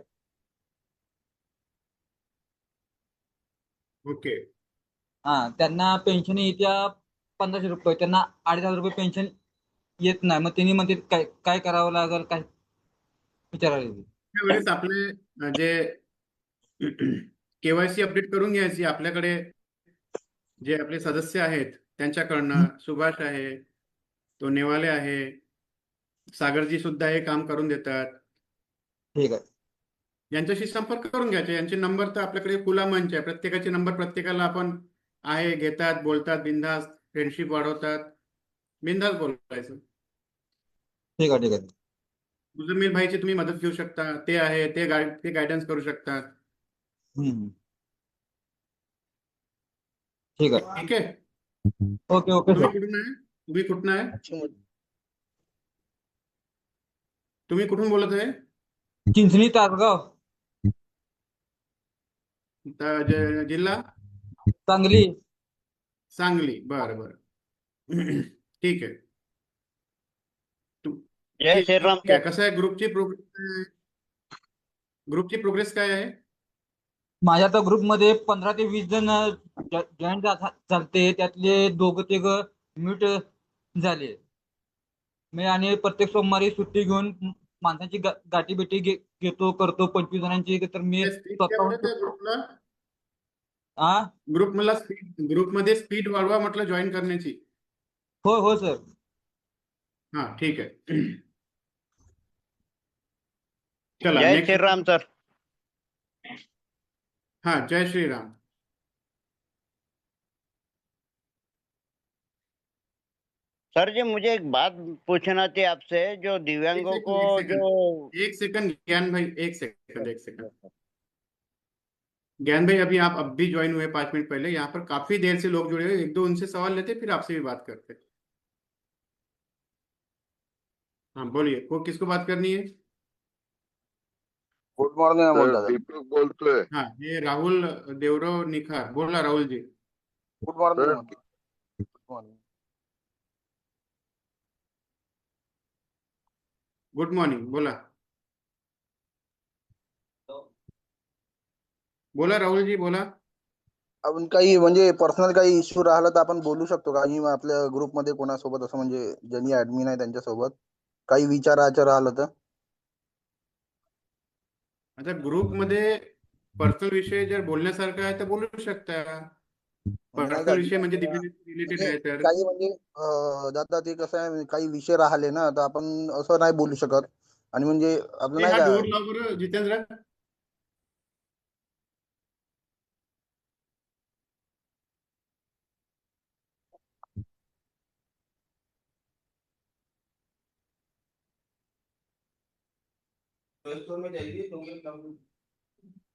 ओके. त्यांना पेन्शन येत्या 1500 रुपये, त्यांना 2500 रुपये पेन्शन येत नाही. मग त्यांनी म्हणते काय करावं लागेल, काय विचारायला. त्यावेळेस आपले जे केवायसी अपडेट करून घ्यायची. आपल्याकडे जे आपले सदस्य आहेत त्यांच्याकडनं सुभाष आहे, तो नेवाले आहे, सागरजी सुद्धा हे काम करून देतात. ठीक आहे. यांच्याशी संपर्क करून घ्यायचे. यांचे नंबर तर आपल्याकडे खुला मंच आहे. प्रत्येकाचे नंबर प्रत्येकाला आपण आहे, घेतात, बोलतात, बिनधास्त फ्रेंडशिप वाढवतात. बिनधास्त बोलायचं. ठीक आहे. मुजम्मिल भाईची तुम्ही मदत घेऊ शकता. ते आहे, ते गायडन्स करू शकतात. ठीक आहे. ठीक आहे. ओके. तुम्ही कुठून आहे? तुम्ही कुठून बोलत आहे? चिंचणी, तासगाव. जिल्हा सांगली. बरं ठीक आहे. कसं आहे ग्रुपची प्रोग्रेस काय आहे? माझ्या तर ग्रुपमध्ये 15 ते 20 जण जॉईन झालते. त्यातले 2-3 म्यूट झाले. मी आणि प्रत्येक सोमवारी सुट्टी घेऊन माणसांची गाठी भेटी घेतो, करतो 25 जणांची. तर मी ग्रुपमध्ये स्पीड वाढवा म्हटलं जॉईन करण्याची. हो सर. ठीक आहे. चला, जय श्रीराम सर. जय श्रीराम. सर जी मुझे एक बात पूछना थी आपसे. जो दिव्यांगों को जो एक सेकंड ज्ञान भाई, एक सेकंड. ज्ञान भाई, अभी आप अब भी ज्वाइन हुए 5 मिनट पहले। यहाँ पर काफी देर से लोग जुड़े हुए, एक दो उनसे सवाल लेते फिर आपसे भी बात करते। हाँ बोलिए, को किसको बात करनी है? गुड मॉर्निंग अमोल सर दादा. दीपक बोलतोय. हाँ, ये राहुल देवराव निखार. बोला Rahul ji. Good morning. Sir good morning. Good morning. बोला बोला राहुल जी, बोला. आपण काही म्हणजे पर्सनल काही इश्यू राहिला तर आपण बोलू शकतो का? आणि आपल्या ग्रुपमध्ये कोणासोबत असं म्हणजे ज्यांनी ऍडमिन आहे त्यांच्यासोबत काही विचारायचं राहिलं तर? आता ग्रुपमध्ये पर्सनल विषय जर बोलण्यासारखा आहे तर बोलू शकता. नाही का पर्सनल विषय म्हणजे रिलेटेड आहे तर. काही म्हणजे दादा ते कसं आहे, काही विषय राहिले ना तर आपण असं नाही बोलू शकत. आणि म्हणजे आपलं ते नाही हा का, डोर लाव बरं जितेंद्र.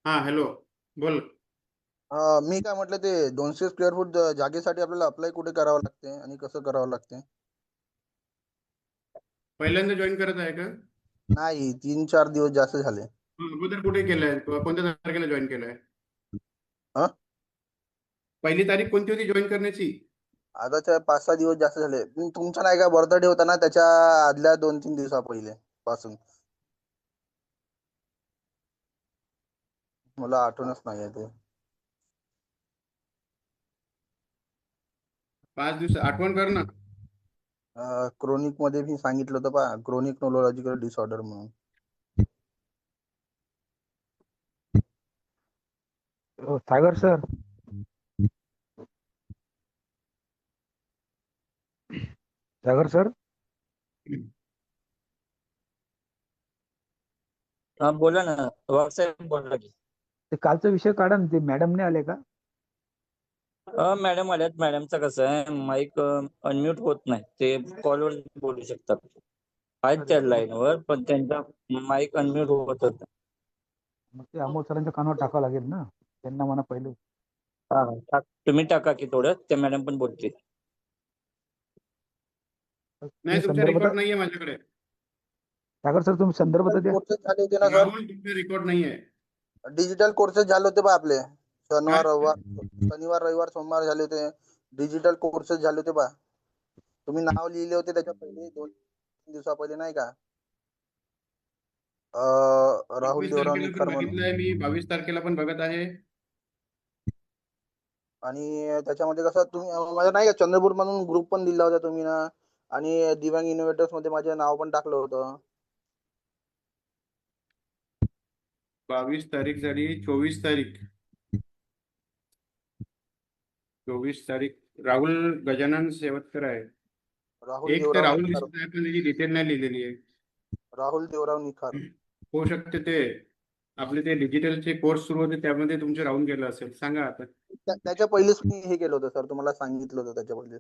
हा हॅलो, बोल. मी काय म्हटलं ते 200 स्क्वेअर फूट जागेसाठी आपल्याला अप्लाय कुठे करावं लागते आणि कसं करावं लागते? पहिल्यांदा जॉईन करत आहे का? नाही, 3-4 दिवस जास्त झाले. अगोदर कुठे केलंय? कोणत्या तारखेला जॉईन केलंय? हा? पहिली तारीख कोणती होती जॉईन करण्याची? आता 5-6 दिवस जास्त झाले. तुमचा नाही का बर्थडे होता ना, त्याच्या आदल्या 2-3 दिवसा पहिले पासून. मला आठवणच नाहीये ते. 5 दिवस आठवण कर ना. क्रोनिक मध्ये मी सांगितलं होतं पहा, क्रोनिक न्यूरोलॉजिकल डिसऑर्डर म्हणून. सागर सर, सागर सर, हा बोला ना, व्हॉट्सअप बोला की. ते कालचा विषय काढा ना, ते मॅडम नाही आले का? मॅडम आल्यात. मॅडमचं कसं आहे, माईक अनम्यूट होत नाही, ते कॉलवर बोलू शकतात. आहेत त्या लाईनवर, पण त्यांचा माईक अनम्यूट होत होता. मग ते अमोल सरांच्या कानावर टाकावं लागेल ना, त्यांना म्हणा पहिले. हा, तुम्ही टाका की थोडं, त्या मॅडम पण बोलतील. नाही, तुमचा रेकॉर्ड नाहीये माझ्याकडे. सागर सर, तुम्ही संदर्भ तर द्या. कोर्सेस झाले होते ना सर, राहुल, तुमचे रेकॉर्ड नाहीये. डिजिटल कोर्सेस झाले होते बा आपले. शनिवार रविवार सोमवार झाले होते. डिजिटल कोर्सेस झाले होते बा. तुम्ही नाव लिहिले होते त्याच्या पहिले 2 दिवसा पहिले नाही का? राहुल 21 देवराव तारखेला निखार पण म्हणून. बघितलंय मी, 22 तारखेला पण बघत आहे. आणि त्याच्यामध्ये कसं तुम्ही माझ्या नाही का चंद्रपूर मधून ग्रुप पण दिला होता तुम्ही ना, आणि दिव्यांग इनोव्हेटर्स मध्ये माझं नाव पण टाकलं होतं. 22 तारीख झाली, 24 तारीख. 24 तारीख राहुल गजानन सेवतकर आहे. राहुल एक तर देवराव राहुल निखार. दिसत आहे, पण त्याची डिटेल नाही लिहिलेली आहे. राहुल देवराव निखार. होऊ शकते ते आपले ते डिजिटलचे कोर्स सुरू होते त्यामध्ये तुमचे राहून गेलं असेल. सांगा आता. त्याच्या पहिलेच मी हे केलं होतं सर, तुम्हाला सांगितलं होतं त्याच्या पहिले.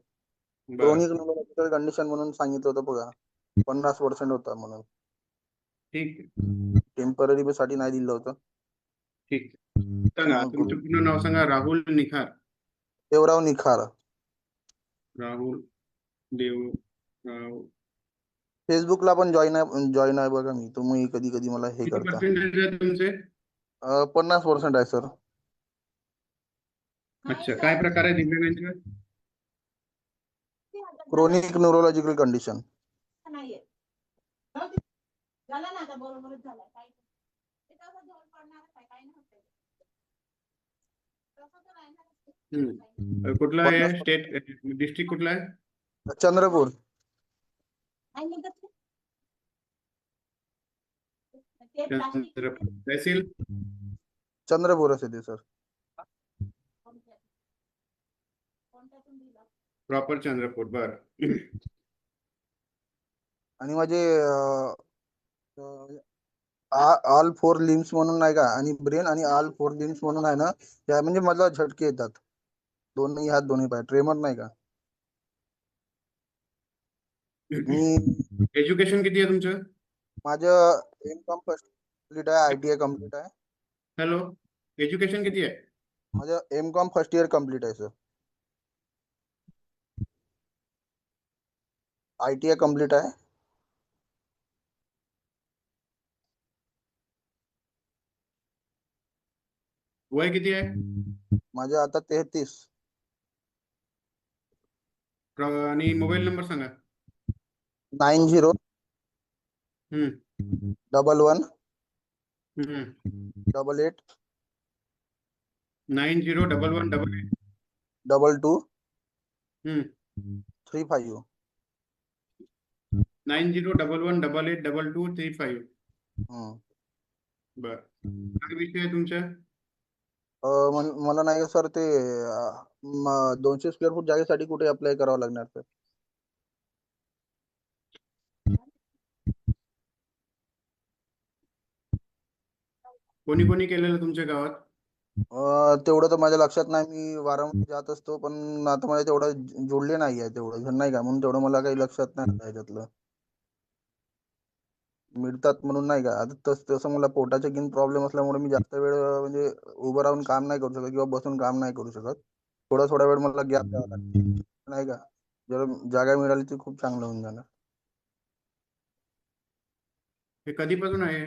क्रोनिक न्यूरोलॉजिकल कंडिशन म्हणून सांगितलं होतं बघा, 50% होता म्हणून. ठीक, टेम्पररी साठी नाही दिलं होतं. ठीक. सांगा तुमचं पूर्ण नाव सांगा. राहुल निखार. देवराव निखार. राहुल देवराव. फेसबुकला पण जॉईन आहे बघा मी. तुम्ही कधी कधी मला हे किती करता. पर्सेंटेज आहे तुमचे? 50% आहे सर. अच्छा, काय प्रकार आहे दिव्यांगांचा? Chronic neurological condition. कुठला आहे स्टेट, डिस्ट्रिक्ट कुठला आहे? चंद्रपूर. तहसील चंद्रपूर असे ते सर. प्रॉपर चंद्रपूर. बर. आणि माझे ऑल 4 लिम्स म्हणून नाही का, आणि ब्रेन आणि ऑल 4 लिम्स म्हणून आहे ना, त्या म्हणजे मला झटके येतात. दोन्ही हात दोन्ही पाय. ट्रेमर नाही का. मी एज्युकेशन किती आहे तुमचं? माझं M.Com फर्स्ट कंप्लीट आहे. ITI कंप्लीट आहे. हॅलो, एज्युकेशन किती आहे? माझं M.Com फर्स्ट इयर कम्प्लीट आहे सर. ITI कम्प्लीट आहे. वय किती आहे? माझं आता 33. आणि मोबाईल नंबर सांगा. 90 हम्म 11 हम्म 88 901188 22 हम्म 35. 9011882235. बर, काय विषय आहे तुमचा? मला नाही का सर ते 200 स्क्वेअर फूट जागेसाठी कुठे अप्लाय करावं लागणार सर? कोणी कोणी केलेलं तुमच्या गावात? तेवढं तर माझ्या लक्षात नाही. मी वारंवार जात असतो, पण आता मला तेवढं जोडले नाही आहे तेवढं नाही का, म्हणून तेवढं मला काही लक्षात नाही त्याच्यातलं. मिळतात म्हणून नाही का. आता तसं मला पोटाचे किन प्रॉब्लेम असल्यामुळे मी जास्त वेळ म्हणजे उभं राहून काम नाही करू शकत किंवा बसून काम नाही करू शकत. थोडा वेळ मला गॅप द्यावा लागतो नाही का. जर जागा मिळाली तर खूप चांगलं होऊन जाणार. हे कधीपासून आहे?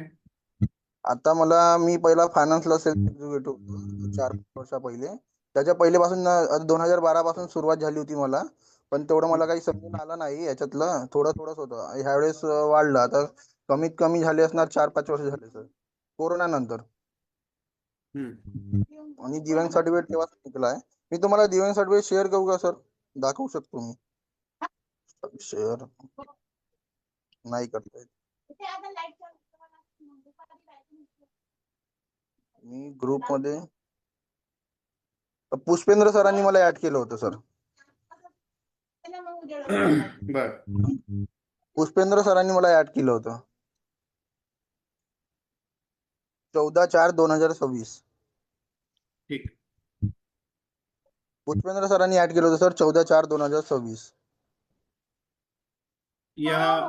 आता मी पहिला फायनान्सला सेल्फ एक्झिक्युटिव्ह होतो 4 वर्षा पहिले. त्याच्या पहिलेपासून 2012 पासून सुरुवात झाली होती मला, पण तेवढं मला काही समजून आलं नाही याच्यातलं. थोडंच होतं. ह्यावेळेस वाढलं. आता कमीत कमी झाले असणार 4-5 वर्ष झाले सर, कोरोना नंतर. आणि दिव्यांग सर्टिफिकेट तेव्हाच निघाला आहे. मी तुम्हाला दिव्यांग सर्टिफिकेट शेअर करू का सर? दाखवू शकतो मी. शेअर नाही करता येत. मी ग्रुपमध्ये पुष्पेंद्र सरांनी मला ऍड केलं होतं सर. बर, पुष्पेंद्र सरांनी मला ऍड केलं होतं 14/4/2026. ठीक. पुष्पेंद्र सरांनी ऍड केलं होतं सर 14/4/2026. या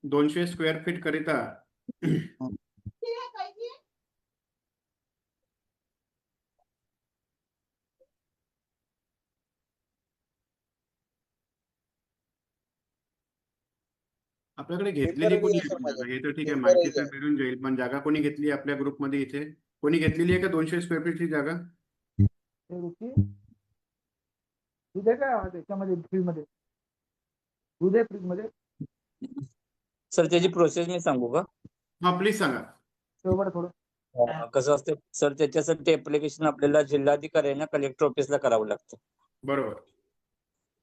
200 स्क्वेअर फीट करिता आपल्याकडे घेतलेली कोणी आहे पण जागा? हे तर ठीक आहे, माहिती तर मिळून जाईल, पण जागा कोणी घेतली आपल्या ग्रुपमध्ये? इथे कोणी घेतलेली आहे का 200 स्क्वेअर फीटची जागा? दूध आहे का त्याच्यामध्ये फ्रीजमध्ये? दूध आहे फ्रीजमध्ये? सर त्याची प्रोसेस मी सांगू का? हा प्लीज सांगा. थोडं कसं असतं सर, त्याच्यासाठी ऍप्लिकेशन आपल्याला जिल्हाधिकारी कलेक्टर ऑफिसला करावं लागतं. बरोबर.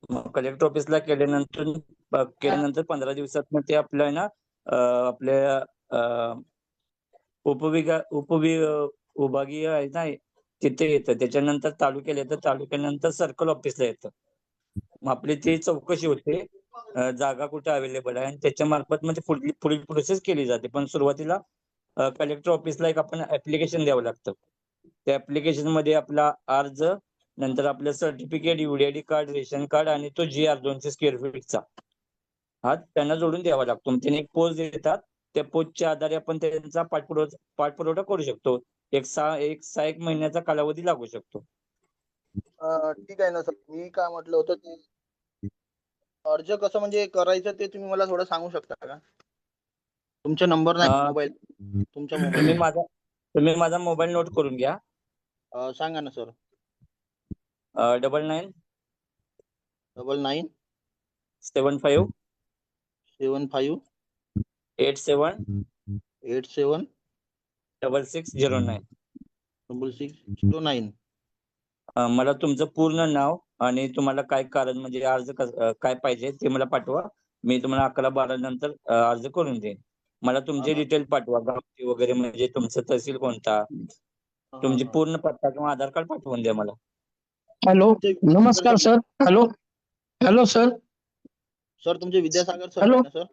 मग कलेक्टर ऑफिसला केल्यानंतर 15 दिवसात ते आपल्या आपल्या उपविभागीय आहे ना तिथे येतं. त्याच्यानंतर तालुक्याला येतं. तालुक्यानंतर सर्कल ऑफिसला येतं. मग आपली ती चौकशी होते जागा कुठे अवेलेबल आहे, आणि त्याच्या मार्फत म्हणजे पुढील प्रोसेस केली जाते. पण सुरुवातीला कलेक्टर ऑफिसला एक आपण ऍप्लिकेशन द्यावं लागतं. त्या ऍप्लिकेशन मध्ये आपला अर्ज, नंतर आपलं certificate, UDID card, ration card आणि तो GR 200 स्क्वेअर फीटचा हा त्यांना जोडून द्यावा लागतो. त्यांनी एक पोस्ट देतात. त्या पोस्टच्या आधारे आपण त्यांचा पाठपुरावा करू शकतो. एक 6 महिन्याचा कालावधी लागू शकतो. ठीक आहे ना सर. मी काय म्हटलं होतं की अर्ज कसं म्हणजे करायचं ते तुम्ही मला थोडं सांगू शकता का? तुमचा नंबर नाही मोबाईल, तुमचा मोबाईल तुम्ही माझा मोबाईल नोट करून घ्या. सांगा ना सर. 99 99 75 75 87 87 6609. 6609. मला तुमचं पूर्ण नाव आणि तुम्हाला काय कारण म्हणजे अर्ज काय पाहिजे ते मला पाठवा. मी तुम्हाला 11-12 नंतर अर्ज करून देईन. मला तुमचे डिटेल पाठवा, गावची वगैरे, म्हणजे तुमचं तहसील कोणता, तुमची पूर्ण पत्ता किंवा आधार कार्ड पाठवून द्या मला. हॅलो, नमस्कार सर. Hello sir. सर तुमचे विद्यासागर सर हॅलो आहे ना सर?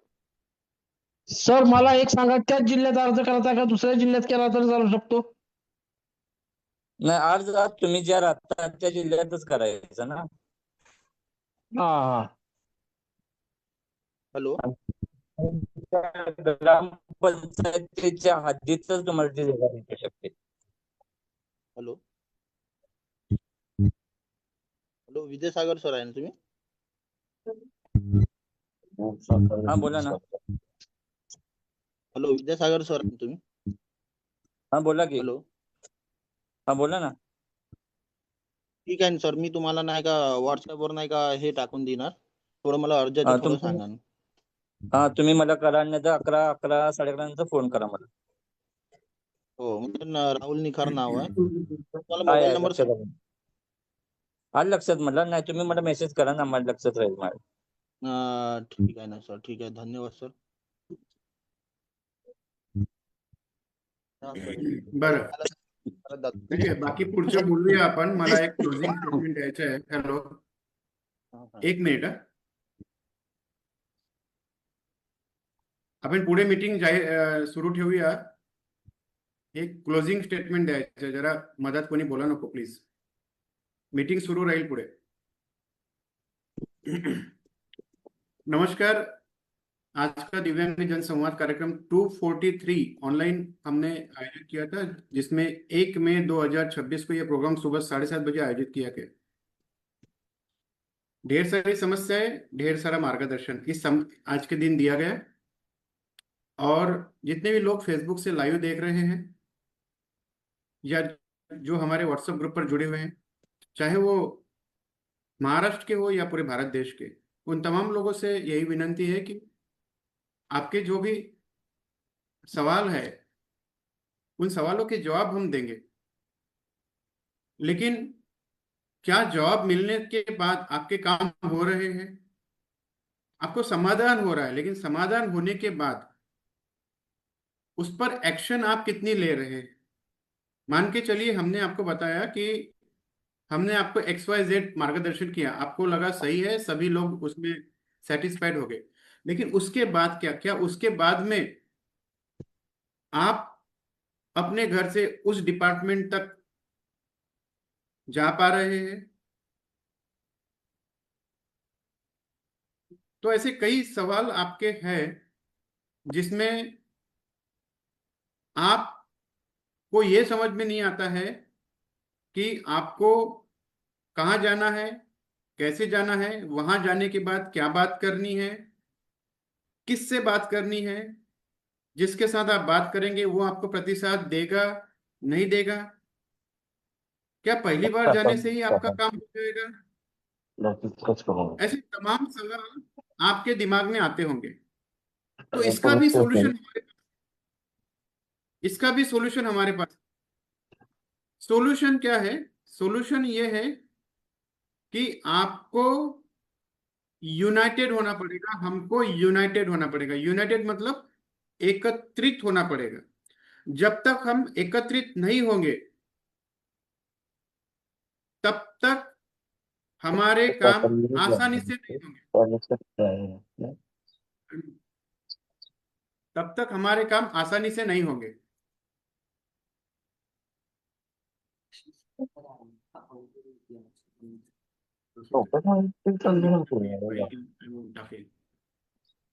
सर, मला एक सांगा, त्याच जिल्ह्यात अर्ज करायचा का दुसऱ्या जिल्ह्यात केला तर चालू शकतो? नाही, अर्ज तुम्ही ज्या राहता त्या जिल्ह्यातच करायचा ना. हा. हॅलो. ग्रामपंचायत ग्रामपंचायतीच्या हद्दीतच तुम्हाला ती जागा भेटू शकते. हॅलो हॅलो विद्यासागर सर आहे ना तुम्ही? हा बोला ना. हॅलो विद्यासागर सर आहे ना तुम्ही? हा बोला की. हॅलो हा बोला ना. ठीक आहे ना सर, मी तुम्हाला नाही का व्हॉट्सअपवर नाही का हे टाकून देणार, थोडं मला अर्जंट आहे, थोडं सांगा ना. हा तुम्ही मला करा, नाही तर 11 साडे11 नंतर फोन करा मला. हो राहुल निखार नाव आहे. तुम्हाला आहे मोबाईल नंबर लक्षात आलं. आलं लक्षात मला. नाही तुम्ही मला मेसेज करा ना, मला लक्षात राहील माझ्या. ठीक आहे ना सर, ठीक आहे, धन्यवाद सर. बरं ठीक आहे, बाकी पुढचं बोलूया आपण. मला एक क्लोजिंग स्टेटमेंट द्यायचं आहे. हॅलो एक मिनिट. आपण पुढे मीटिंग सुरू ठेवूया. एक क्लोजिंग स्टेटमेंट द्यायचं, जरा मधात कोणी बोला नको प्लीज. मीटिंग सुरू राहील पुढे. नमस्कार, आज का दिव्यांग जनसंवाद कार्यक्रम 243 ऑनलाइन हमने आयोजित किया था, जिसमें 1 मई 2026 को यह प्रोग्राम सुबह 7:30 बजे आयोजित किया गया. ढेर सारी समस्याएं, ढेर सारा मार्गदर्शन आज के दिन दिया गया. और जितने भी लोग फेसबुक से लाइव देख रहे हैं या जो हमारे व्हाट्सएप ग्रुप पर जुड़े हुए हैं, चाहे वो महाराष्ट्र के हो या पूरे भारत देश के, उन तमाम लोगों से यही विनंती है कि आपके जो भी सवाल है उन सवालों के जवाब हम देंगे, लेकिन क्या जवाब मिलने के बाद आपके काम हो रहे हैं? आपको समाधान हो रहा है, लेकिन समाधान होने के बाद उस पर एक्शन आप कितनी ले रहे हैं? मान के चलिए हमने आपको बताया कि हमने आपको XYZ मार्गदर्शन किया, आपको लगा सही है, सभी लोग उसमें सेटिस्फाइड हो गए, लेकिन उसके बाद क्या उसके बाद में आप अपने घर से उस डिपार्टमेंट तक जा पा रहे हैं? तो ऐसे कई सवाल आपके हैं जिसमें आपको ये समझ में नहीं आता है कि आपको कहाँ जाना है, कैसे जाना है, वहां जाने के बाद क्या बात करनी है, किससे बात करनी है, जिसके साथ आप बात करेंगे वो आपको प्रतिसाद देगा नहीं देगा, क्या पहली बार जाने से ही आपका काम हो जाएगा? ऐसे तमाम सवाल आपके दिमाग में आते होंगे. तो इसका भी सॉल्यूशन हमारे पास. सॉल्यूशन क्या है? सॉल्यूशन ये है कि आपको यूनाइटेड होना पड़ेगा, हमको यूनाइटेड होना पड़ेगा. यूनाइटेड मतलब एकत्रित होना पड़ेगा. जब तक हम एकत्रित नहीं होंगे तब तक हमारे काम आसानी से नहीं होंगे. तब तक हमारे काम आसानी से नहीं होंगे.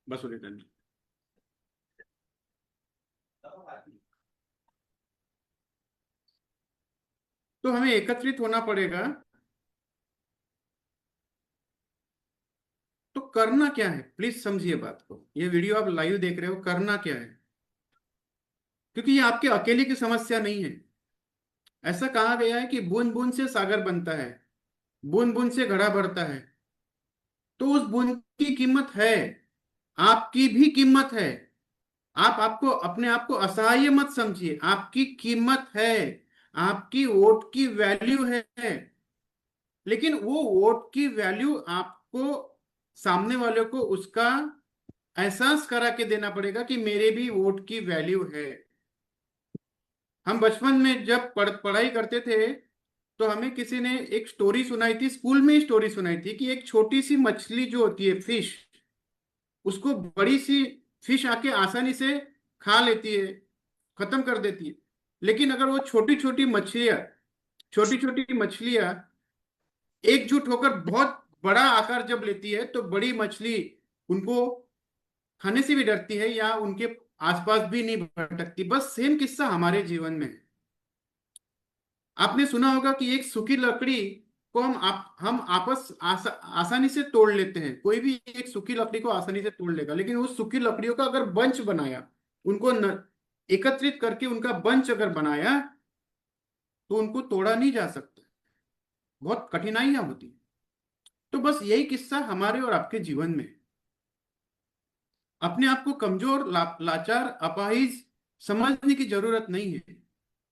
बस तो हमें एकत्रित होना पड़ेगा. तो करना क्या है, प्लीज समझिए बात को. ये वीडियो आप लाइव देख रहे हो, करना क्या है? क्योंकि ये आपके अकेले की समस्या नहीं है. ऐसा कहा गया है कि बूंद बूंद से सागर बनता है, बूंद बूंद से घड़ा भरता है. तो उस बूंद की कीमत है, आपकी भी कीमत है. आपको अपने आप को असहाय मत समझिए. आपकी कीमत है, आपकी वोट की वैल्यू है, लेकिन वो वोट की वैल्यू आपको सामने वाले को उसका एहसास करा के देना पड़ेगा कि मेरे भी वोट की वैल्यू है. हम बचपन में जब पढ़ाई करते थे तो हमें किसी ने एक स्टोरी सुनाई थी, स्कूल में ही स्टोरी सुनाई थी कि एक छोटी सी मछली जो होती है, फिश, उसको बड़ी सी फिश आके आसानी से खा लेती है, खत्म कर देती है. लेकिन अगर वो छोटी छोटी मछलियां एकजुट होकर बहुत बड़ा आकार जब लेती है तो बड़ी मछली उनको खाने से भी डरती है या उनके आसपास भी नहीं भटकती। बस सेम किस्सा हमारे जीवन में है। आपने सुना होगा कि एक सूखी लकड़ी को हम आसानी से तोड़ लेते हैं। कोई भी एक सूखी लकड़ी को आसानी से तोड़ लेगा, लेकिन उस सूखी लकड़ियों का अगर बंच बनाया, उनको एकत्रित करके उनका बंच अगर बनाया, तो उनको तोड़ा नहीं जा सकता, बहुत कठिनाइयां होती। तो बस यही किस्सा हमारे और आपके जीवन में। अपने आप को कमजोर, लाचार, अपाहिज समझने की जरूरत नहीं है,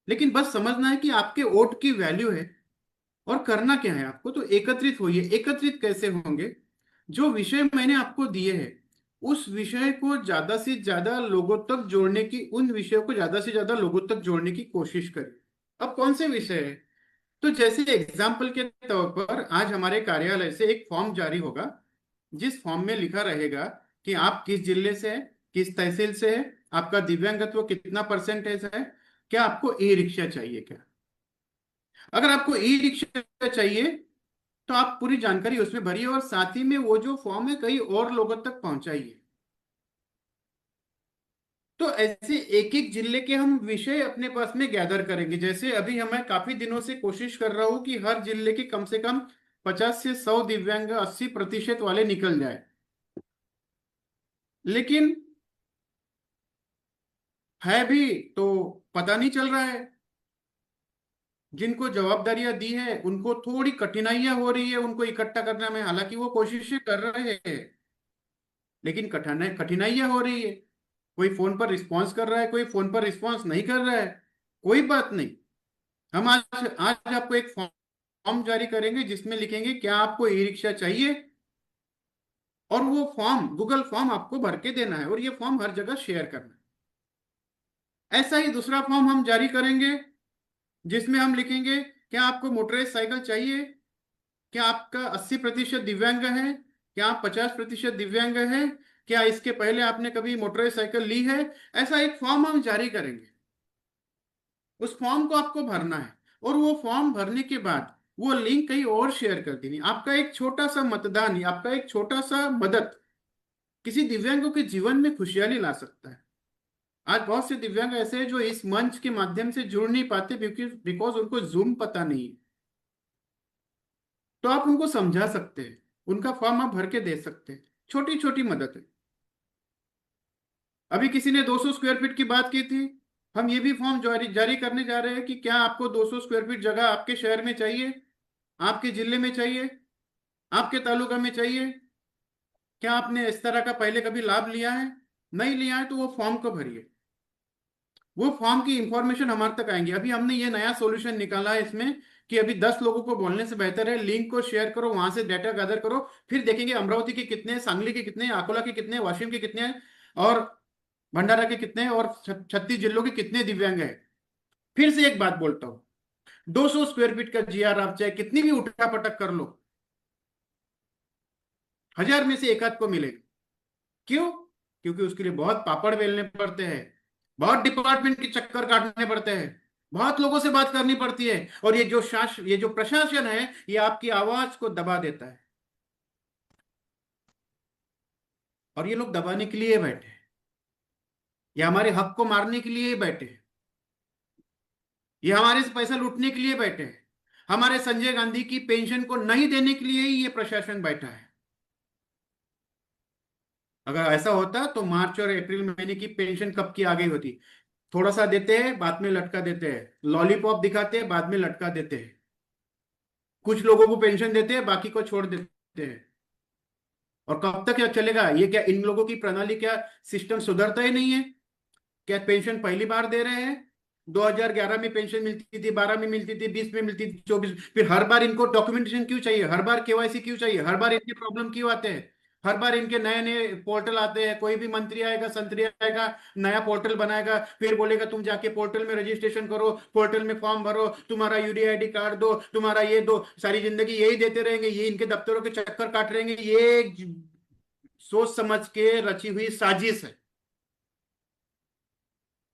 लेकिन बस समझना है कि आपके वोट की वैल्यू है और करना क्या है आपको। तो एकत्रित होइए। एकत्रित कैसे होंगे? जो विषय मैंने आपको दिए हैं, उस विषय को ज्यादा से ज्यादा लोगों तक जोड़ने की, उन विषयों को ज्यादा से ज्यादा लोगों तक जोड़ने की कोशिश करें। अब कौन से विषय है? तो जैसे एग्जाम्पल के तौर पर आज हमारे कार्यालय से एक फॉर्म जारी होगा, जिस फॉर्म में लिखा रहेगा कि आप किस जिले से है, किस तहसील से है, आपका दिव्यांगत्व कितना परसेंटेज है, क्या आपको ई रिक्शा चाहिए क्या। अगर आपको ई रिक्शा चाहिए तो आप पूरी जानकारी उसमें भरिए और साथ ही में वो जो फॉर्म है कई और लोगों तक पहुंचाइए। तो ऐसे एक एक जिले के हम विषय अपने पास में गैदर करेंगे। जैसे अभी मैं काफी दिनों से कोशिश कर रहा हूं कि हर जिले के कम से कम 50 से 100 दिव्यांग 80% वाले निकल जाए, लेकिन है भी तो पता नहीं चल रहा है। जिनको जवाबदारियां दी है उनको थोड़ी कठिनाइयां हो रही है उनको इकट्ठा करने में। हालांकि वो कोशिशें कर रहे हैं, लेकिन कठिनाइयां हो रही है। कोई फोन पर रिस्पॉन्स कर रहा है, कोई फोन पर रिस्पॉन्स नहीं कर रहा है। कोई बात नहीं, हम आज आपको एक फॉर्म जारी करेंगे जिसमें लिखेंगे क्या आपको ई रिक्शा चाहिए, और वो फॉर्म गूगल फॉर्म आपको भर के देना है और ये फॉर्म हर जगह शेयर करना है। ऐसा ही दूसरा फॉर्म हम जारी करेंगे जिसमें हम लिखेंगे क्या आपको मोटराइज साइकिल चाहिए, क्या आपका 80% दिव्यांग है, क्या आप 50% दिव्यांग है, क्या इसके पहले आपने कभी मोटराइज साइकिल ली है। ऐसा एक फॉर्म हम जारी करेंगे। उस फॉर्म को आपको भरना है और वो फॉर्म भरने के बाद वो लिंक कहीं और शेयर कर देनी। आपका एक छोटा सा मतदान, आपका एक छोटा सा मदद किसी दिव्यांगों के जीवन में खुशहाली ला सकता है। आज बहुत से दिव्यांग ऐसे हैं जो इस मंच के माध्यम से जुड़ नहीं पाते बिकॉज उनको जूम पता नहीं है। तो आप उनको समझा सकते हैं, उनका फॉर्म आप भर के दे सकते हैं। छोटी छोटी मदद है। अभी किसी ने 200 स्क्वायर फीट की बात की थी, हम ये भी फॉर्म जारी करने जा रहे हैं कि क्या आपको 200 स्क्वायर फीट जगह आपके शहर में चाहिए, आपके जिले में चाहिए, आपके तालुका में चाहिए। क्या आपने इस तरह का पहले कभी लाभ लिया है? नहीं लिया है तो वो फॉर्म को भरिए। वो फॉर्म की इंफॉर्मेशन हमारे तक आएंगी। अभी हमने ये नया सॉल्यूशन निकाला है इसमें कि अभी 10 लोगों को बोलने से बेहतर है लिंक को शेयर करो, वहां से डाटा गैदर करो, फिर देखेंगे अमरावती के कितने, सांगली के कितने, अकोला के कितने, वाशिम के कितने और भंडारा के कितने और 36 जिलों के कितने दिव्यांग है। फिर से एक बात बोलता हूं, 200 स्क्वायर फीट का जीआर आप चाहे कितनी भी उठा पटक कर लो, 1000 में से एक आध को मिलेगा। क्यों? क्योंकि उसके लिए बहुत पापड़ बेलने पड़ते हैं, बहुत डिपार्टमेंट के चक्कर काटने पड़ते हैं, बहुत लोगों से बात करनी पड़ती है, और ये जो प्रशासन है ये आपकी आवाज को दबा देता है। और ये लोग दबाने के लिए बैठे हैं, ये हमारे हक को मारने के लिए बैठे हैं, ये हमारे से पैसा लूटने के लिए बैठे हैं। हमारे संजय गांधी की पेंशन को नहीं देने के लिए ही ये प्रशासन बैठा है। अगर ऐसा होता तो मार्च और अप्रैल महीने की पेंशन कब की आ गई होती। थोड़ा सा देते हैं, बाद में लटका देते हैं, लॉलीपॉप दिखाते हैं, बाद में लटका देते हैं, कुछ लोगों को पेंशन देते हैं, बाकी को छोड़ देते हैं। और कब तक यह चलेगा? ये क्या इन लोगों की प्रणाली, क्या सिस्टम सुधरता ही नहीं है? क्या पेंशन पहली बार दे रहे हैं? 2011 में पेंशन मिलती थी, 12 में मिलती थी, 20 में मिलती थी, 24। फिर हर बार इनको डॉक्यूमेंटेशन क्यों चाहिए? हर बार केवाईसी क्यों चाहिए? हर बार इनके प्रॉब्लम क्यों आते हैं? हर बार इनके नए नए पोर्टल आते हैं। कोई भी मंत्री आएगा, संतरी आएगा, नया पोर्टल बनाएगा, फिर बोलेगा तुम जाके पोर्टल में रजिस्ट्रेशन करो, पोर्टल में फॉर्म भरो, तुम्हारा यूडीआईडी कार्ड दो, तुम्हारा ये दो। सारी जिंदगी यही देते रहेंगे, ये इनके दफ्तरों के चक्कर काट रहेंगे। ये सोच समझ के रची हुई साजिश है।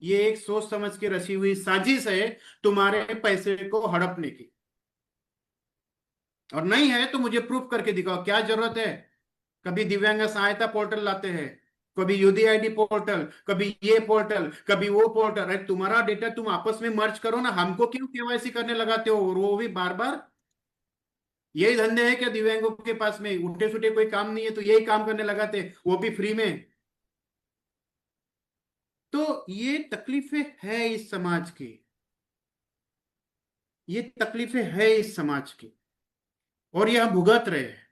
ये एक सोच समझ के रची हुई साजिश है तुम्हारे पैसे को हड़पने की। और नहीं है तो मुझे प्रूफ करके दिखाओ, क्या जरूरत है? कभी दिव्यांग सहायता पोर्टल लाते हैं, कभी यूडीआईडी पोर्टल, कभी ये पोर्टल, कभी वो पोर्टल। अरे तुम्हारा डेटा तुम आपस में मर्ज करो ना, हमको क्यों केवाईसी करने लगाते हो? और वो भी बार बार। यही धंधे है क्या दिव्यांगों के पास में? उल्टे सुटे कोई काम नहीं है तो यही काम करने लगाते, वो भी फ्री में। तो ये तकलीफें है इस समाज की, ये तकलीफें है इस समाज की, और यह भुगत रहे हैं।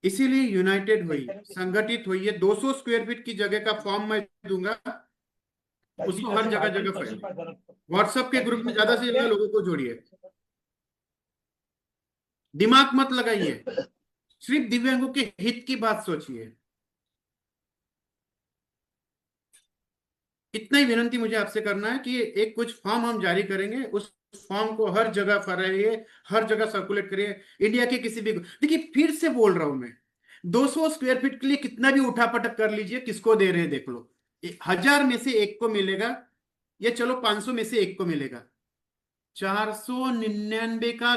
इसीलिए यूनाइटेड हुई, संगठित हुई। ये 200 स्क्वायर फीट की जगह का फॉर्म मैं दूंगा, उसको हर जगह जगह फैलाइए। व्हाट्सएप के ग्रुप में ज्यादा से ज्यादा लोगों को जोड़िए। दिमाग मत लगाइए, सिर्फ दिव्यांगों के हित की बात सोचिए। इतना ही विनंती मुझे आपसे करना है कि एक कुछ फॉर्म हम जारी करेंगे, उस फॉर्म को हर जगह फैलाइए, हर जगह सर्कुलेट करिए। इंडिया के किसी भी, देखिए फिर से बोल रहा हूं मैं, 200 स्क्वायर फीट के लिए कितना भी उठापटक कर लीजिए, किसको दे रहे हैं देख लो। 1000 में से एक को मिलेगा, या चलो 500 में से एक को मिलेगा। 499 का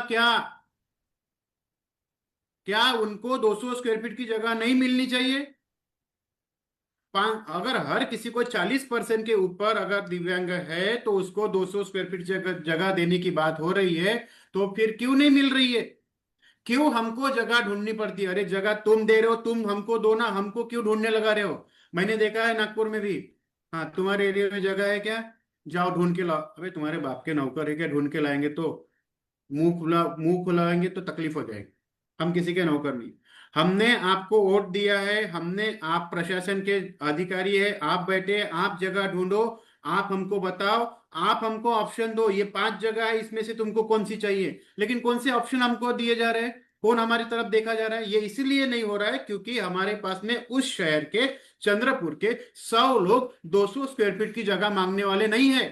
क्या उनको 200 स्क्वायर फीट की जगह नहीं मिलनी चाहिए? अगर हर किसी को 40% के ऊपर अगर दिव्यांग है तो उसको 200 स्क्वायर फीट जगह देने की बात हो रही है, तो फिर क्यों नहीं मिल रही है? क्यों हमको जगह ढूंढनी पड़ती है? अरे जगह तुम दे रहे हो, तुम हमको दो ना, हमको क्यों ढूंढने लगा रहे हो? मैंने देखा है नागपुर में भी, हाँ तुम्हारे एरिया में जगह है क्या, जाओ ढूंढ के लाओ। अबे तुम्हारे बाप के नौकर है क्या? ढूंढ के लाएंगे तो मुंह खुलाएंगे तो तकलीफ हो जाएगी। हम किसी के नौकर नहीं। हमने आपको वोट दिया है, आप प्रशासन के अधिकारी है, आप बैठे, आप जगह ढूंढो, आप हमको बताओ, आप हमको ऑप्शन दो। ये 5 जगह है, इसमें से तुमको कौन सी चाहिए? लेकिन कौन से ऑप्शन हमको दिए जा रहे हैं? कौन हमारी तरफ देखा जा रहा है? ये इसीलिए नहीं हो रहा है क्योंकि हमारे पास में उस शहर के, चंद्रपुर के 100 लोग 200 स्क्वायर फीट की जगह मांगने वाले नहीं है।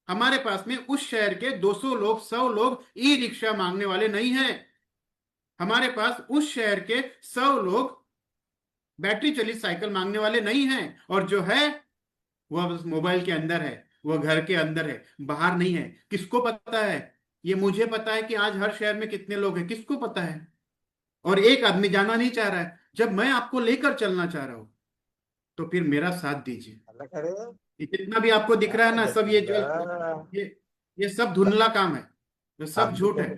हमारे पास में उस शहर के 200 लोग, 100 लोग ई रिक्शा मांगने वाले नहीं है। हमारे पास उस शहर के 100 लोग बैटरी चलित साइकिल मांगने वाले नहीं हैं। और जो है वह बस मोबाइल के अंदर है, वह घर के अंदर है, बाहर नहीं है। किसको पता है? ये मुझे पता है कि आज हर शहर में कितने लोग हैं, किसको पता है? और एक आदमी जाना नहीं चाह रहा है। जब मैं आपको लेकर चलना चाह रहा हूं तो फिर मेरा साथ दीजिए। जितना भी आपको दिख रहा है ना, सब ये सब धुंधला काम है, ये सब झूठ है,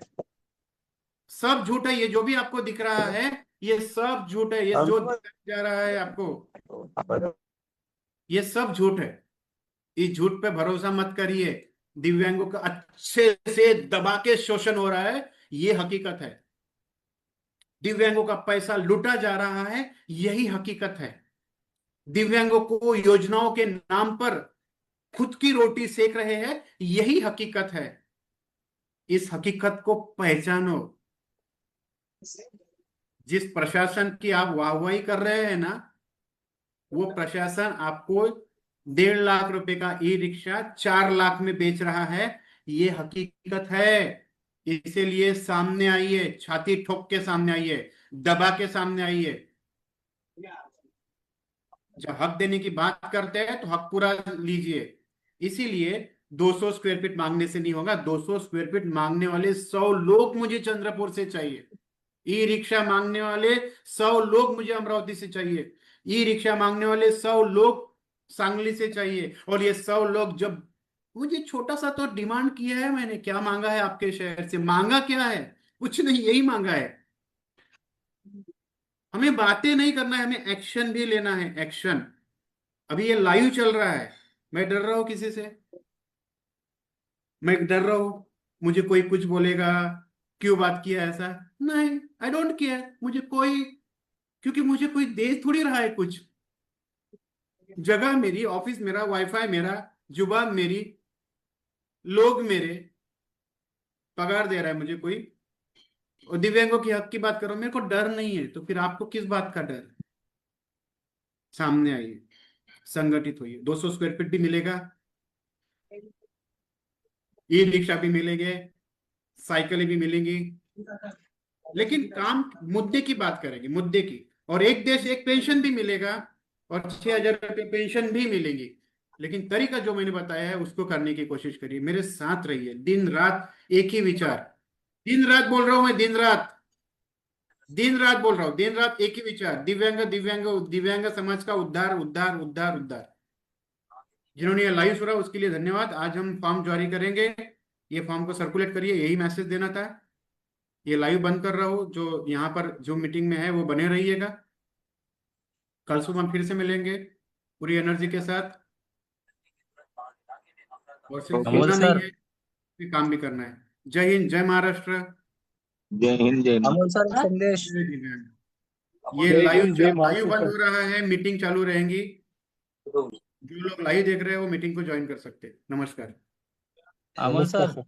सब झूठ है। ये जो भी आपको दिख रहा है ये सब झूठ है। ये जो जा रहा है आपको, ये सब झूठ है। इस झूठ पे भरोसा मत करिए। दिव्यांगों का अच्छे से दबा के शोषण हो रहा है, ये हकीकत है। दिव्यांगों का पैसा लूटा जा रहा है, यही हकीकत है। दिव्यांगों को योजनाओं के नाम पर खुद की रोटी सेक रहे हैं, यही हकीकत है। इस हकीकत को पहचानो। जिस प्रशासन की आप वाहवाही कर रहे हैं ना, वो प्रशासन आपको 1.5 लाख रुपए का ई रिक्शा 4 लाख में बेच रहा है, ये हकीकत है। इसीलिए सामने आइए, छाती ठोक के सामने आइए, दबा के सामने आइए। जब हक देने की बात करते हैं तो हक पूरा लीजिए। इसीलिए 200 स्क्वायर फीट मांगने से नहीं होगा। 200 स्क्वायर फीट मांगने वाले 100 लोग मुझे चंद्रपुर से चाहिए। ई रिक्शा मांगने वाले 100 लोग मुझे अमरावती से चाहिए। ई रिक्शा मांगने वाले 100 लोग सांगली से चाहिए। और ये 100 लोग, जब मुझे छोटा सा तो डिमांड किया है मैंने, क्या मांगा है आपके शहर से? मांगा क्या है? कुछ नहीं, यही मांगा है। हमें बातें नहीं करना है, हमें एक्शन भी लेना है। एक्शन। अभी ये लाइव चल रहा है, मैं डर रहा हूं किसी से? मैं डर रहा हूं मुझे कोई कुछ बोलेगा, क्यों बात किया ऐसा? नहीं, आई डोंट केयर। मुझे कोई, क्योंकि मुझे कोई दे थोड़ी रहा है कुछ। जगह मेरी, ऑफिस मेरा, वाईफाई मेरा, जुबान मेरी, लोग मेरे, पगार दे रहा है मुझे कोई। और दिव्यांगों की हक की बात करो, मेरे को डर नहीं है, तो फिर आपको किस बात का डर? सामने आइए, संगठित होइए। 200 स्क्वायर फीट भी मिलेगा, ई रिक्शा भी मिलेंगे, साइकिलें भी मिलेंगी, लेकिन काम मुद्दे की बात करेंगे, मुद्दे की। और एक देश एक पेंशन भी मिलेगा, और 6,000 रुपये पेंशन भी मिलेंगी। लेकिन तरीका जो मैंने बताया है उसको करने की कोशिश करिए, मेरे साथ रहिए। दिन रात एक ही विचार, दिन रात बोल रहा हूं मैं, दिन रात। दिन रात बोल रहा हूँ, दिन रात एक ही विचार, दिव्यांग दिव्यांग दिव्यांग समाज का उद्धार उद्धार उद्धार उद्धार। जिन्होंने ये लाइव सुना उसके लिए धन्यवाद। आज हम फॉर्म जारी करेंगे, ये फॉर्म को सर्कुलेट करिए, यही मैसेज देना था। ये लाइव बंद कर रहा हूँ, जो यहाँ पर जो मीटिंग में है वो बने रहिएगा। कल सुबह फिर से मिलेंगे पूरी एनर्जी के साथ, और सिर्फ सुनना नहीं है, फिर काम भी करना है। जय हिंद, जय महाराष्ट्र, जय हिंद, जय अमोल सर संदेश। ये जय लाइव हिंद, जय लाइव महाराष्ट्र बंद सर। हो रहा है, मीटिंग चालू रहेंगी। जो लोग लाइव देख रहे हैं वो मीटिंग को ज्वाइन कर सकते हैं। नमस्कार। अमोल नमस्कार सर सर।